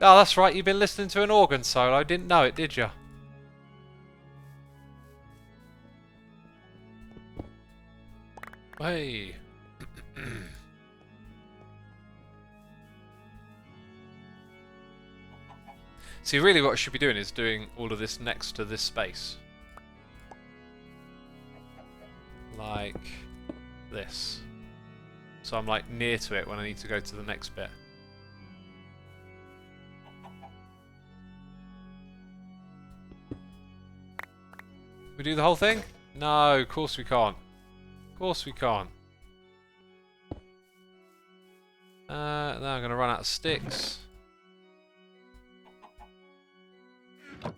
Oh, that's right, you've been listening to an organ solo. Didn't know it, did you? Hey. See, really what I should be doing is doing all of this next to this space. Like this. So I'm like near to it when I need to go to the next bit. We do the whole thing? No, of course we can't. Of course we can't. Now I'm going to run out of sticks. I'm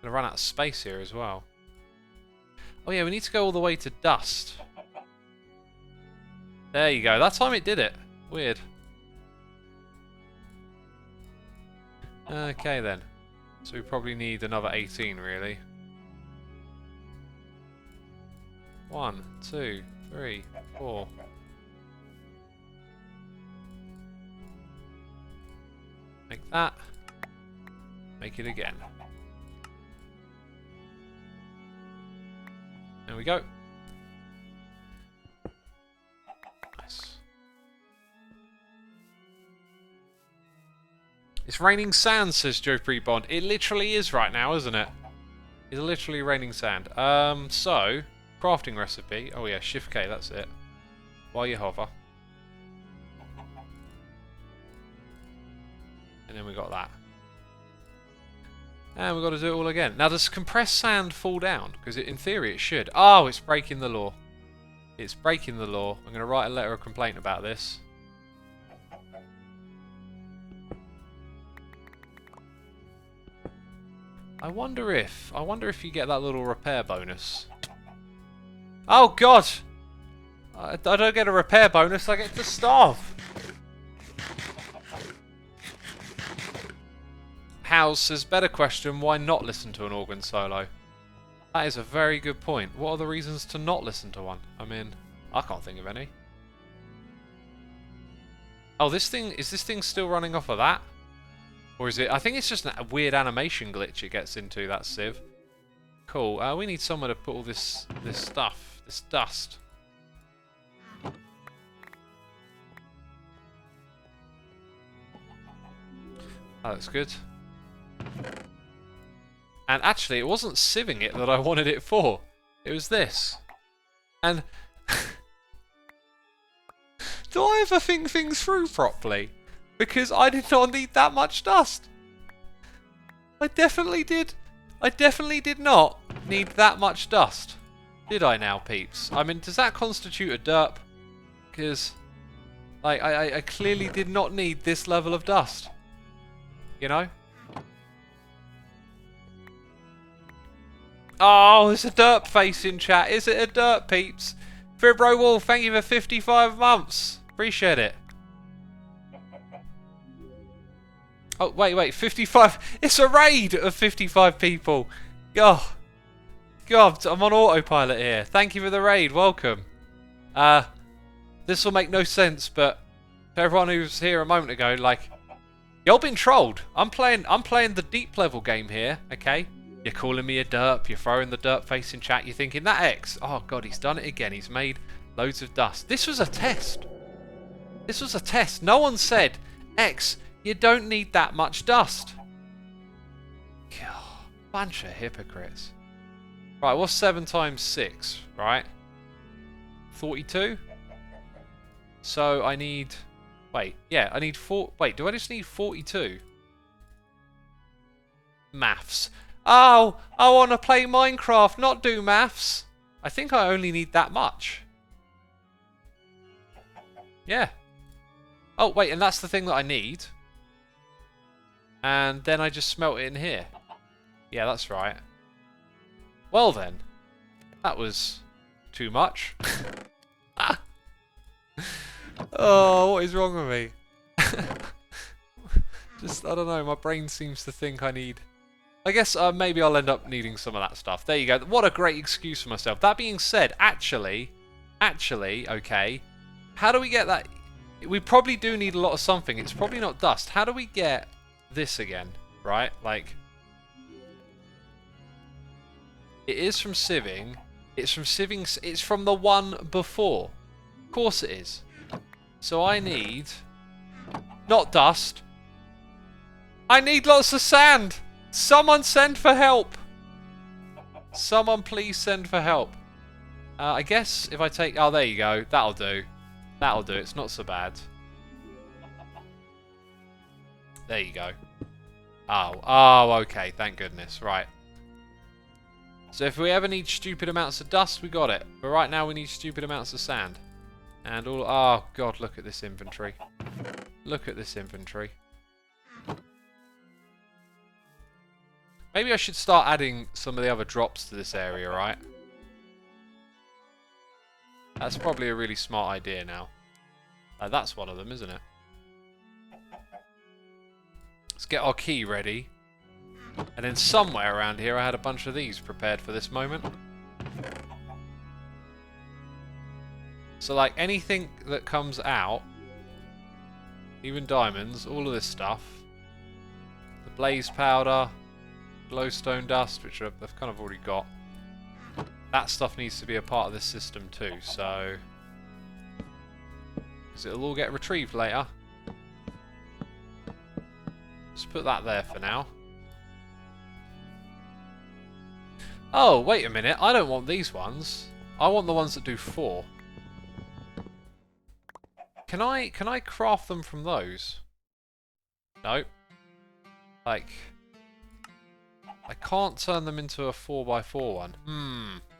going to run out of space here as well. Oh yeah, we need to go all the way to dust. There you go. That time it did it. Weird. Okay then. So we probably need another 18 really. 1, 2, 3, 4. that. Make it again. There we go. Nice. It's raining sand, says Joe Pre-Bond. It literally is right now, isn't it? It's literally raining sand. So, crafting recipe. Oh yeah, Shift K, that's it. While you hover. And then we got that. And we've got to do it all again. Now, does compressed sand fall down? Because in theory it should. Oh, it's breaking the law. It's breaking the law. I'm going to write a letter of complaint about this. I wonder if you get that little repair bonus. Oh God! I don't get a repair bonus, I get to starve. House says, better question, why not listen to an organ solo? That is a very good point. What are the reasons to not listen to one? I mean, I can't think of any. Oh, is this thing still running off of that? Or is it? I think it's just a weird animation glitch it gets into, that sieve. Cool. We need somewhere to put all this stuff, this dust. That looks good. And actually, it wasn't sieving it that I wanted it for. It was this. And do I ever think things through properly? Because I did not need that much dust. I definitely did not need that much dust. Did I now, peeps? I mean, does that constitute a derp? Because like, I clearly did not need this level of dust. You know? Oh, there's a derp face in chat. Is it a derp, peeps? Fibro Wolf, thank you for 55 months. Appreciate it. Oh, wait, 55. It's a raid of 55 people. God, I'm on autopilot here. Thank you for the raid. Welcome. This will make no sense, but for everyone who was here a moment ago, like, y'all been trolled. I'm playing the deep level game here, okay? You're calling me a derp. You're throwing the derp face in chat. You're thinking that X. Oh God, he's done it again. He's made loads of dust. This was a test. This was a test. No one said, X, you don't need that much dust. God, bunch of hypocrites. Right, what's 7 times 6, right? 42? So I need... Wait, yeah, I need 4... Wait, do I just need 42? Maths. Oh, I want to play Minecraft, not do maths. I think I only need that much. Yeah. Oh, wait, and that's the thing that I need. And then I just smelt it in here. Yeah, that's right. Well then. That was too much. Oh, what is wrong with me? Just, I don't know, my brain seems to think I need... I guess maybe I'll end up needing some of that stuff. There you go. What a great excuse for myself. That being said, actually, okay, how do we get that? We probably do need a lot of something. It's probably not dust. How do we get this again, right? Like, it is from sieving. It's from sieving. It's from the one before. Of course it is. So I need, not dust. I need lots of sand. Someone send for help. Someone please send for help. I guess if I take... Oh, there you go. That'll do. That'll do. It's not so bad. There you go. Oh, okay. Thank goodness. Right. So if we ever need stupid amounts of dust, we got it. But right now we need stupid amounts of sand. And all... Oh, God, look at this inventory. Look at this inventory. Maybe I should start adding some of the other drops to this area, right? That's probably a really smart idea now. That's one of them, isn't it? Let's get our key ready. And then somewhere around here I had a bunch of these prepared for this moment. So like anything that comes out, even diamonds, all of this stuff, blaze powder, glowstone dust, which I've kind of already got. That stuff needs to be a part of this system too, so... because it'll all get retrieved later. Just put that there for now. Oh, wait a minute. I don't want these ones. I want the ones that do 4. Can I craft them from those? No. Like... I can't turn them into a 4x4 one.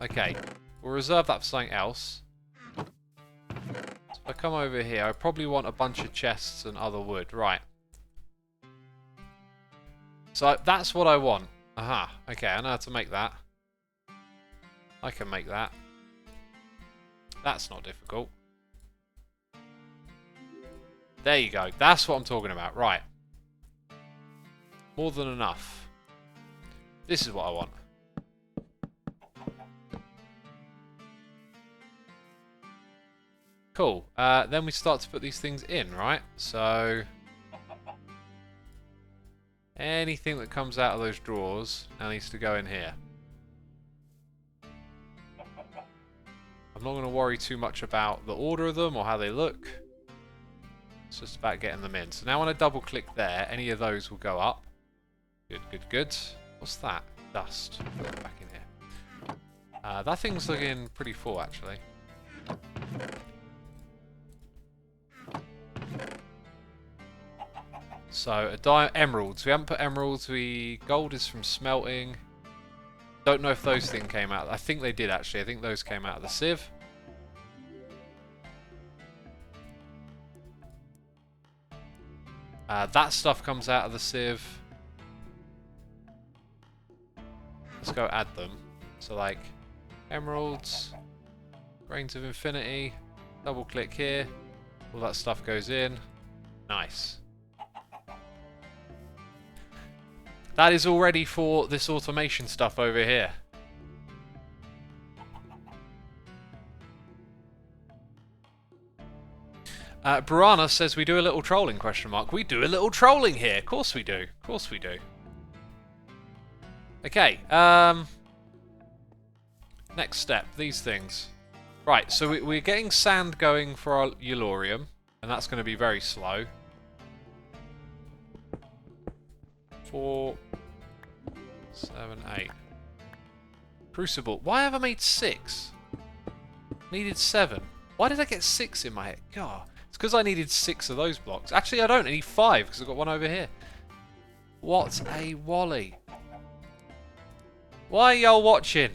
Okay. We'll reserve that for something else. So if I come over here, I probably want a bunch of chests and other wood. Right. So that's what I want. Aha. Okay, I know how to make that. I can make that. That's not difficult. There you go. That's what I'm talking about. Right. More than enough. This is what I want. Cool. Then we start to put these things in, right? So... anything that comes out of those drawers now needs to go in here. I'm not going to worry too much about the order of them or how they look. It's just about getting them in. So now when I double click there, any of those will go up. Good, good, good. What's that? Dust. Put that back in here. That thing's looking pretty full, actually. So, emeralds. We haven't put emeralds. Gold is from smelting. Don't know if those things came out. I think they did, actually. I think those came out of the sieve. That stuff comes out of the sieve. Let's go add them. So like emeralds, grains of infinity, double click here, all that stuff goes in. Nice. That is all ready for this automation stuff over here. Burana says we do a little trolling, question mark. We do a little trolling here. Of course we do. Of course we do. Okay, next step, these things. Right, so we're getting sand going for our Eulorium, and that's going to be very slow. 4, 7, 8. Crucible. Why have I made 6? Needed 7. Why did I get 6 in my head? God, it's because I needed 6 of those blocks. Actually, I don't. I need 5 because I've got one over here. What a wally. Why are y'all watching?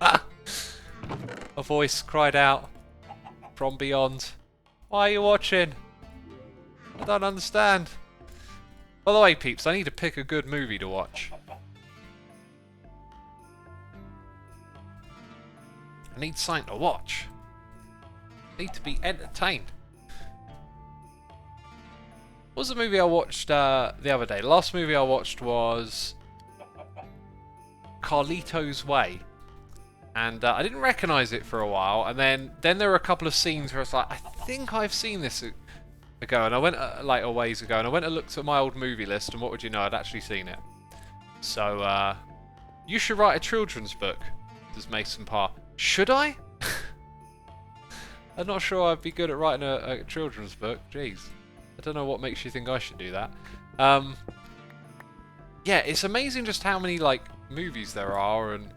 A voice cried out from beyond. Why are you watching? I don't understand. By the way, peeps, I need to pick a good movie to watch. I need something to watch. I need to be entertained. What was the movie I watched the other day? The last movie I watched was Carlito's Way, and I didn't recognise it for a while, and then there were a couple of scenes where I was like, I think I've seen this ago, and I went like a ways ago, and I went and looked at my old movie list, and what would you know, I'd actually seen it. So you should write a children's book, says Mason Parr. Should I? I'm not sure I'd be good at writing a children's book. Jeez, I don't know what makes you think I should do that. Yeah, it's amazing just how many like movies there are, and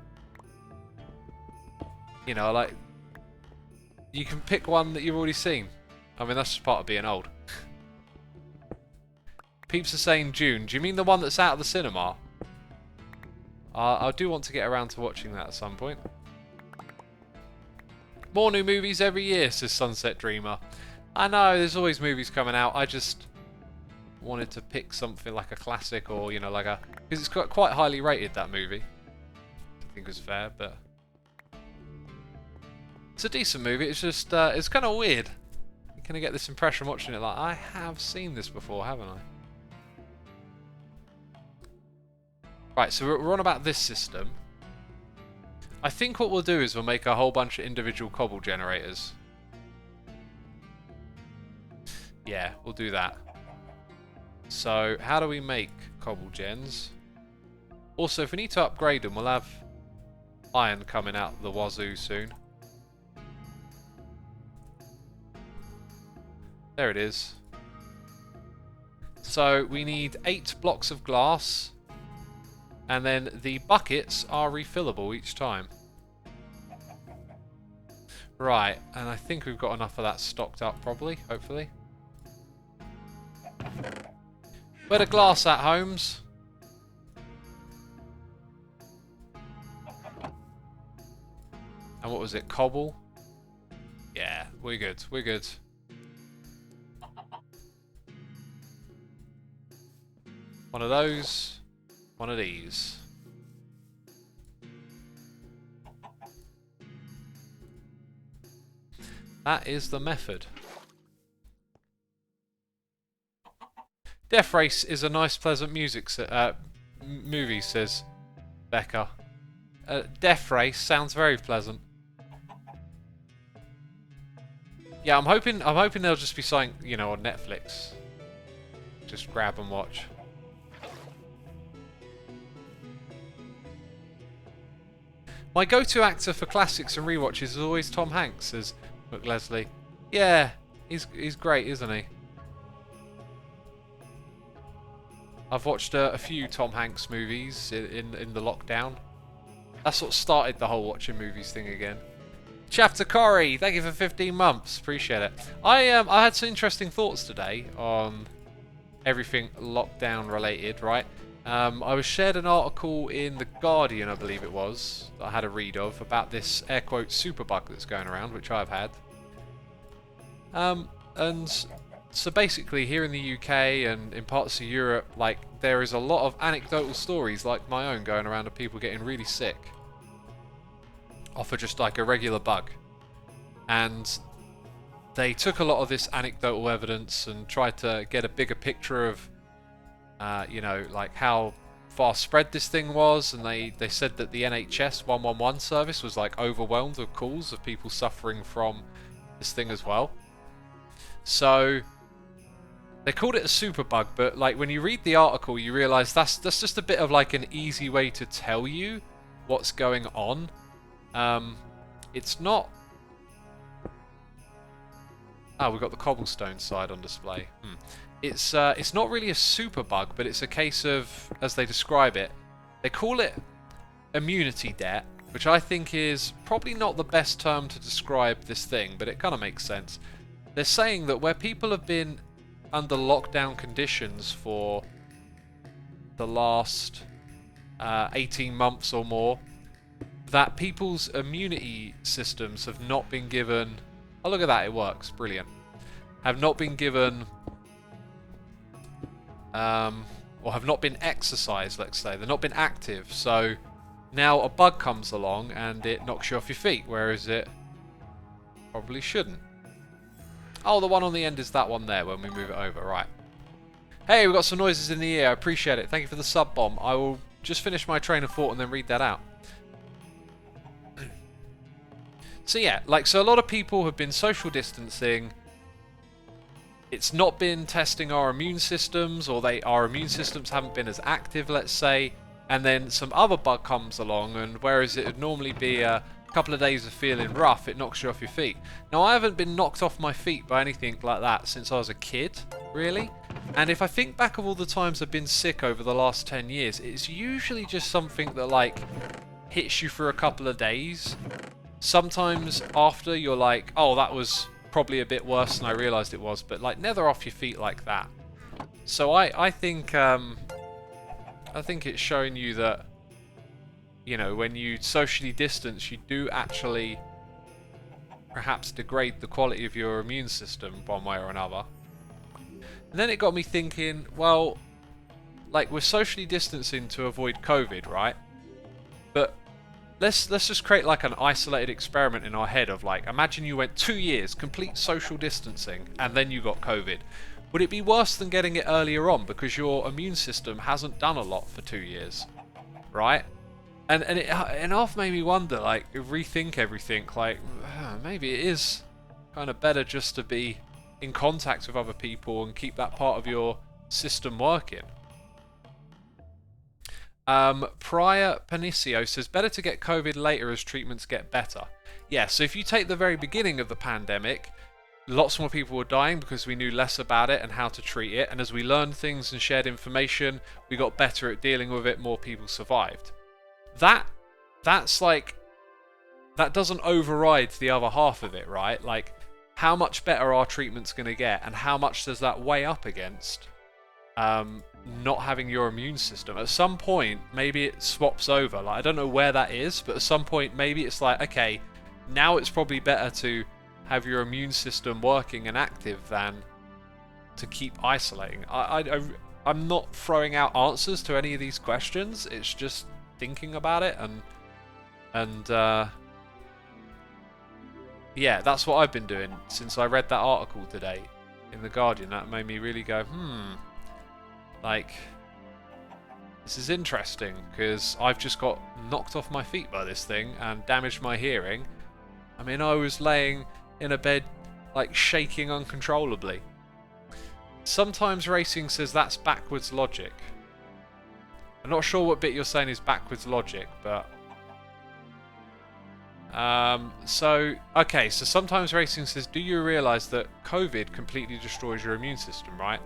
you know, like you can pick one that you've already seen. I mean, that's just part of being old. Peeps are saying June. Do you mean the one that's out of the cinema? I do want to get around to watching that at some point. More new movies every year, says Sunset Dreamer. I know, there's always movies coming out. I just wanted to pick something like a classic, or you know, like a, because it's got quite highly rated, that movie. I think it was fair, but it's a decent movie. It's just it's kind of weird. You kind of get this impression watching it, like I have seen this before, haven't I? Right, so we're on about this system. I think what we'll do is we'll make a whole bunch of individual Cobble Generators. Yeah, we'll do that. So, how do we make Cobble Gens? Also, if we need to upgrade them, we'll have iron coming out the wazoo soon. There it is. So, we need 8 blocks of glass. And then the buckets are refillable each time. Right, and I think we've got enough of that stocked up probably, hopefully. Where the glass at, Holmes? And what was it, cobble? Yeah, we're good, we're good. One of those, one of these. That is the method. Death Race is a nice, pleasant movie, says Becca. Death Race sounds very pleasant. Yeah, I'm hoping there'll just be something, you know, on Netflix. Just grab and watch. My go-to actor for classics and rewatches is always Tom Hanks, says McLesley. Yeah, he's great, isn't he? I've watched a few Tom Hanks movies in the lockdown. That's what started the whole watching movies thing again. Chapter Corey, thank you for 15 months. Appreciate it. I had some interesting thoughts today on everything lockdown related, right? I was shared an article in The Guardian, I believe it was, that I had a read of, about this air quote super bug that's going around, which I've had. And so basically here in the UK and in parts of Europe, like, there is a lot of anecdotal stories like my own going around of people getting really sick off of just like a regular bug. And they took a lot of this anecdotal evidence and tried to get a bigger picture of you know, like how far spread this thing was, and they said that the NHS 111 service was like overwhelmed with calls of people suffering from this thing as well. So they called it a super bug, but like when you read the article you realise that's just a bit of like an easy way to tell you what's going on. It's not... Oh, we've got the cobblestone side on display. It's not really a super bug, but it's a case of, as they describe it, they call it immunity debt, which I think is probably not the best term to describe this thing, but it kind of makes sense. They're saying that where people have been under lockdown conditions for the last 18 months or more, that people's immunity systems have not been given... Oh, look at that, it works. Brilliant. Have not been given... or have not been exercised, let's say. They've not been active. So now a bug comes along and it knocks you off your feet, whereas it probably shouldn't. Oh, the one on the end is that one there when we move it over. Right. Hey, we've got some noises in the ear. I appreciate it. Thank you for the sub bomb. I will just finish my train of thought and then read that out. So yeah, like, so a lot of people have been social distancing. It's not been testing our immune systems, or our immune systems haven't been as active, let's say, and then some other bug comes along, and whereas it would normally be a couple of days of feeling rough, it knocks you off your feet. Now, I haven't been knocked off my feet by anything like that since I was a kid, really, and if I think back of all the times I've been sick over the last 10 years, it's usually just something that, like, hits you for a couple of days. Sometimes after, you're like, oh, that was probably a bit worse than I realised it was, but like never off your feet like that. So I think it's showing you that, you know, when you socially distance, you do actually perhaps degrade the quality of your immune system one way or another. And then it got me thinking, well, like, we're socially distancing to avoid COVID, right? But let's just create like an isolated experiment in our head of, like, imagine you went 2 years complete social distancing and then you got COVID. Would it be worse than getting it earlier on because your immune system hasn't done a lot for 2 years, right? And it half made me wonder, like, rethink everything, like, maybe it is kind of better just to be in contact with other people and keep that part of your system working. Prior Panicio says, better to get COVID later as treatments get better. Yeah, so if you take the very beginning of the pandemic, lots more people were dying because we knew less about it and how to treat it, and as we learned things and shared information, we got better at dealing with it, more people survived. That's like, that doesn't override the other half of it, right? Like, how much better are treatments going to get, and how much does that weigh up against not having your immune system? At some point, maybe it swaps over. Like, I don't know where that is, but at some point, maybe it's like, okay, now it's probably better to have your immune system working and active than to keep isolating. I'm not throwing out answers to any of these questions. It's just thinking about it, and yeah, that's what I've been doing since I read that article today in The Guardian. That made me really go, like, this is interesting, because I've just got knocked off my feet by this thing and damaged my hearing. I mean, I was laying in a bed, like, shaking uncontrollably. Sometimes Racing says that's backwards logic. I'm not sure what bit you're saying is backwards logic, but... okay, so Sometimes Racing says, do you realise that COVID completely destroys your immune system, right?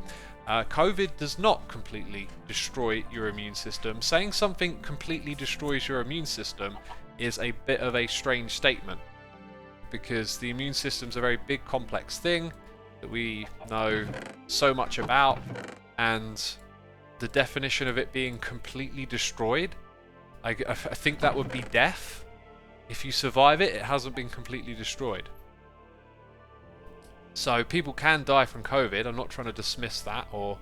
COVID does not completely destroy your immune system. Saying something completely destroys your immune system is a bit of a strange statement, because the immune system's a very big, complex thing that we know so much about, and the definition of it being completely destroyed, I think that would be death. If you survive it, it hasn't been completely destroyed. So people can die from COVID. I'm not trying to dismiss that or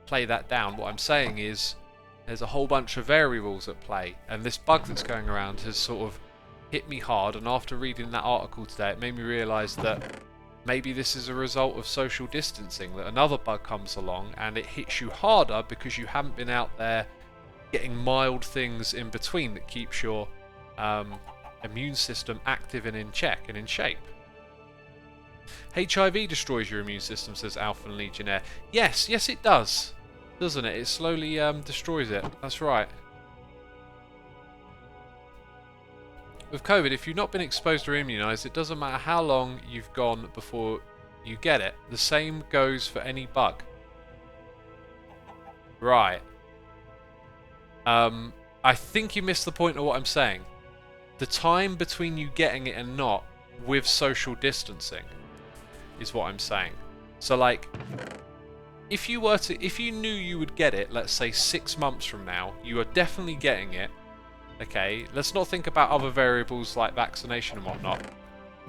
play that down. What I'm saying is there's a whole bunch of variables at play, and this bug that's going around has sort of hit me hard, and after reading that article today, it made me realise that maybe this is a result of social distancing, that another bug comes along and it hits you harder because you haven't been out there getting mild things in between that keeps your immune system active and in check and in shape. HIV destroys your immune system, says Alpha Legionnaire. Yes it does, doesn't it? It slowly destroys it. That's right. With COVID, if you've not been exposed or immunised, it doesn't matter how long you've gone before you get it. The same goes for any bug. Right. I think you missed the point of what I'm saying. The time between you getting it and not, with social distancing, is what I'm saying. So, like, if you knew you would get it, let's say 6 months from now, you are definitely getting it. Okay, let's not think about other variables like vaccination and whatnot.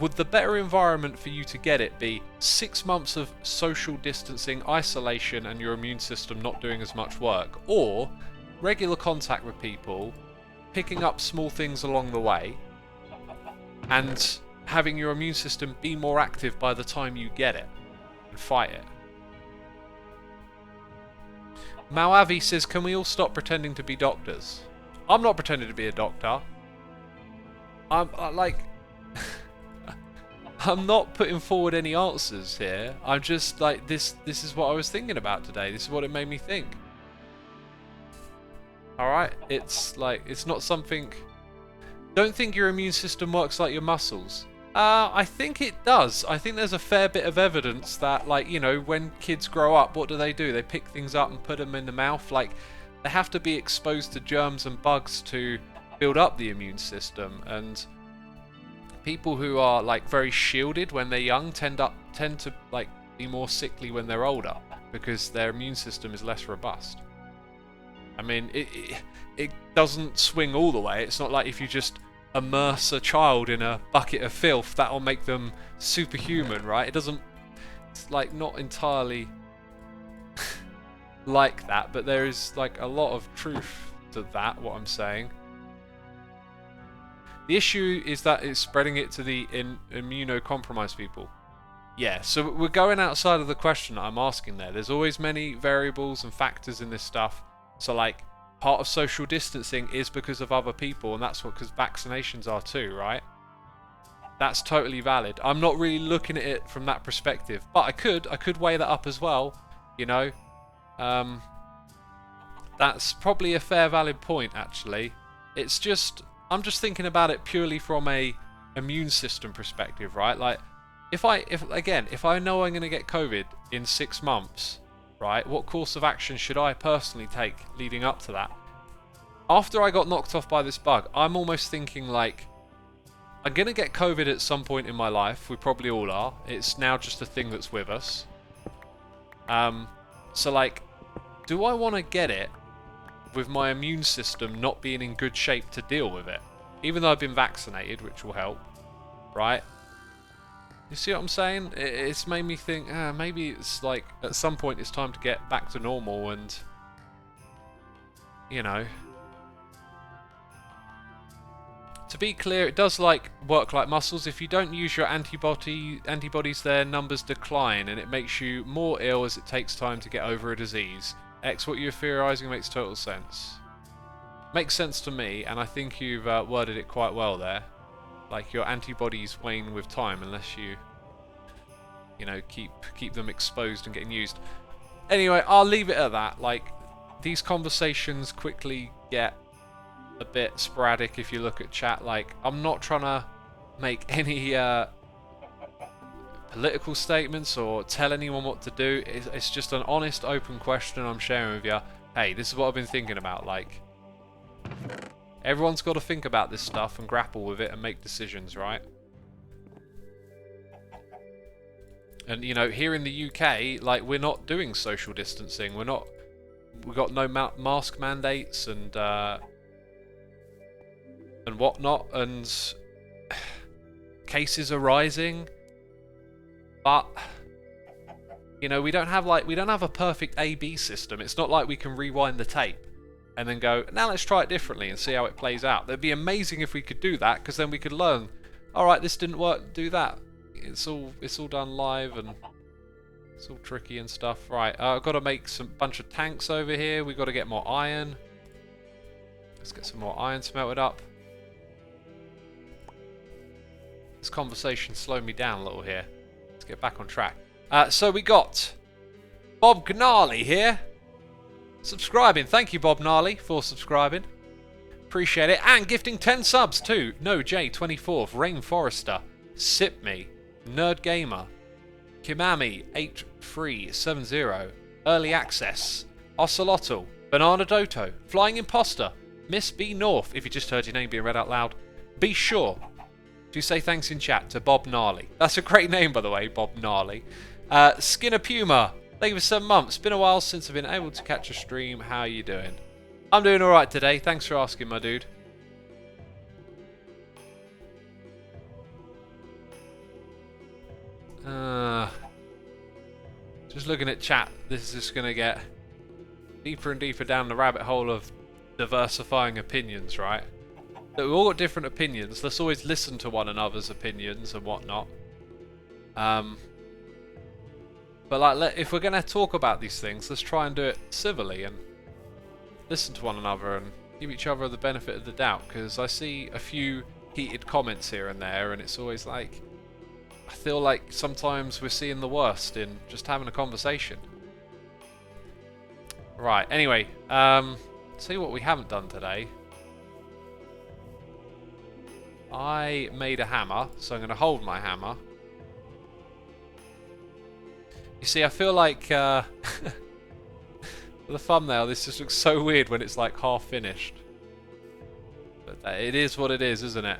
Would the better environment for you to get it be 6 months of social distancing, isolation, and your immune system not doing as much work, or regular contact with people, picking up small things along the way, and having your immune system be more active by the time you get it and fight it? Malavi says, can we all stop pretending to be doctors? I'm not pretending to be a doctor. I'm I'm not putting forward any answers here. I'm just like, this is what I was thinking about today. This is what it made me think. Alright? It's like, it's not something... Don't think your immune system works like your muscles. I think it does. I think there's a fair bit of evidence that, like, you know, when kids grow up, what do? They pick things up and put them in the mouth. Like, they have to be exposed to germs and bugs to build up the immune system, and people who are, like, very shielded when they're young tend to like be more sickly when they're older because their immune system is less robust. I mean, it doesn't swing all the way. It's not like if you just immerse a child in a bucket of filth, that'll make them superhuman, right? It doesn't, it's like not entirely like that, but there is like a lot of truth to that, what I'm saying. The issue is that it's spreading it to the immunocompromised people. Yeah, so we're going outside of the question that I'm asking there. There's always many variables and factors in this stuff. So, like, part of social distancing is because of other people, and that's what, because vaccinations are too, right? That's totally valid. I'm not really looking at it from that perspective, but I could weigh that up as well, you know. That's probably a fair valid point, actually. It's just, I'm just thinking about it purely from a immune system perspective, right? Like, if I know I'm going to get COVID in 6 months, right, what course of action should I personally take leading up to that? After I got knocked off by this bug, I'm almost thinking like, I'm going to get COVID at some point in my life. We probably all are. It's now just a thing that's with us. So like, do I want to get it with my immune system not being in good shape to deal with it? Even though I've been vaccinated, which will help, right? You see what I'm saying? It's made me think, maybe it's like, at some point it's time to get back to normal and, you know. To be clear, it does work like muscles. If you don't use your antibodies, their numbers decline, and it makes you more ill as it takes time to get over a disease. X, what you're theorising makes total sense. Makes sense to me, and I think you've worded it quite well there. Like, your antibodies wane with time unless you know, keep them exposed and getting used. Anyway, I'll leave it at that. Like, these conversations quickly get a bit sporadic if you look at chat. Like, I'm not trying to make any political statements or tell anyone what to do. It's just an honest, open question I'm sharing with you. Hey, this is what I've been thinking about. Like, everyone's got to think about this stuff and grapple with it and make decisions, right? And, you know, here in the UK, like, we're not doing social distancing. We've got no mask mandates and whatnot, and cases are rising. But, you know, we don't have a perfect A/B system. It's not like we can rewind the tape and then go, now let's try it differently and see how it plays out. That'd be amazing if we could do that, because then we could learn, alright, this didn't work, do that. It's all done live, and it's all tricky and stuff. Right, I've got to make some bunch of tanks over here. We've got to get more iron. Let's get some more iron smelted up. This conversation slowed me down a little here. Let's get back on track. So we got Bob Gnarly here, subscribing. Thank you, Bob Gnarly, for subscribing. Appreciate it. And gifting 10 subs too. No J24th, Rainforester, Sip Me, Nerd Gamer, Kimami 8370, Early Access, Ocelotl, Banana Doto, Flying Imposter, Miss B North. If you just heard your name being read out loud, be sure to say thanks in chat to Bob Gnarly. That's a great name, by the way, Bob Gnarly. Skinner Puma, thank you for 7 months. Been a while since I've been able to catch a stream. How are you doing? I'm doing alright today. Thanks for asking, my dude. Just looking at chat, this is just going to get deeper and deeper down the rabbit hole of diversifying opinions, right? We've all got different opinions. Let's always listen to one another's opinions and whatnot. But like, if we're going to talk about these things, let's try and do it civilly and listen to one another and give each other the benefit of the doubt. Because I see a few heated comments here and there, and it's always like, I feel like sometimes we're seeing the worst in just having a conversation. Right, anyway, see what we haven't done today. I made a hammer, so I'm going to hold my hammer. You see, I feel like for the thumbnail, this just looks so weird when it's like half finished. But it is what it is, isn't it?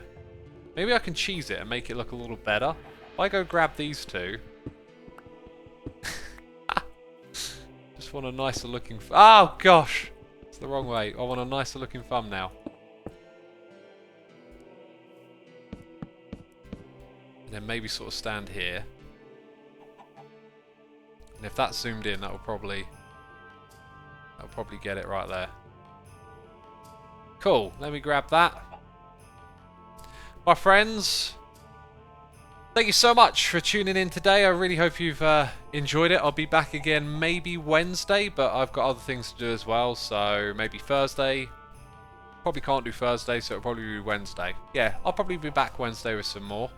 Maybe I can cheese it and make it look a little better. If I go grab these two. Just want a nicer looking... Oh, gosh! It's the wrong way. I want a nicer looking thumbnail. And then maybe sort of stand here. And if that's zoomed in, that'll probably get it right there. Cool. Let me grab that. My friends, thank you so much for tuning in today. I really hope you've enjoyed it. I'll be back again maybe Wednesday, but I've got other things to do as well. So maybe Thursday. Probably can't do Thursday, so it'll probably be Wednesday. Yeah, I'll probably be back Wednesday with some more.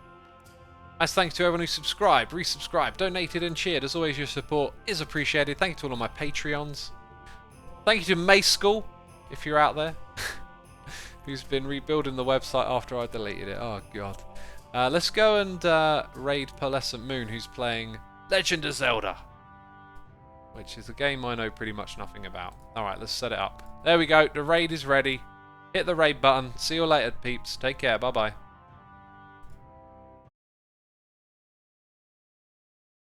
As thanks to everyone who subscribed, resubscribed, donated and cheered. As always, your support is appreciated. Thank you to all of my Patreons. Thank you to May School, if you're out there, who's been rebuilding the website after I deleted it. Oh, God. Let's go and raid Pearlescent Moon, who's playing Legend of Zelda, which is a game I know pretty much nothing about. Alright, let's set it up. There we go. The raid is ready. Hit the raid button. See you later, peeps. Take care. Bye-bye.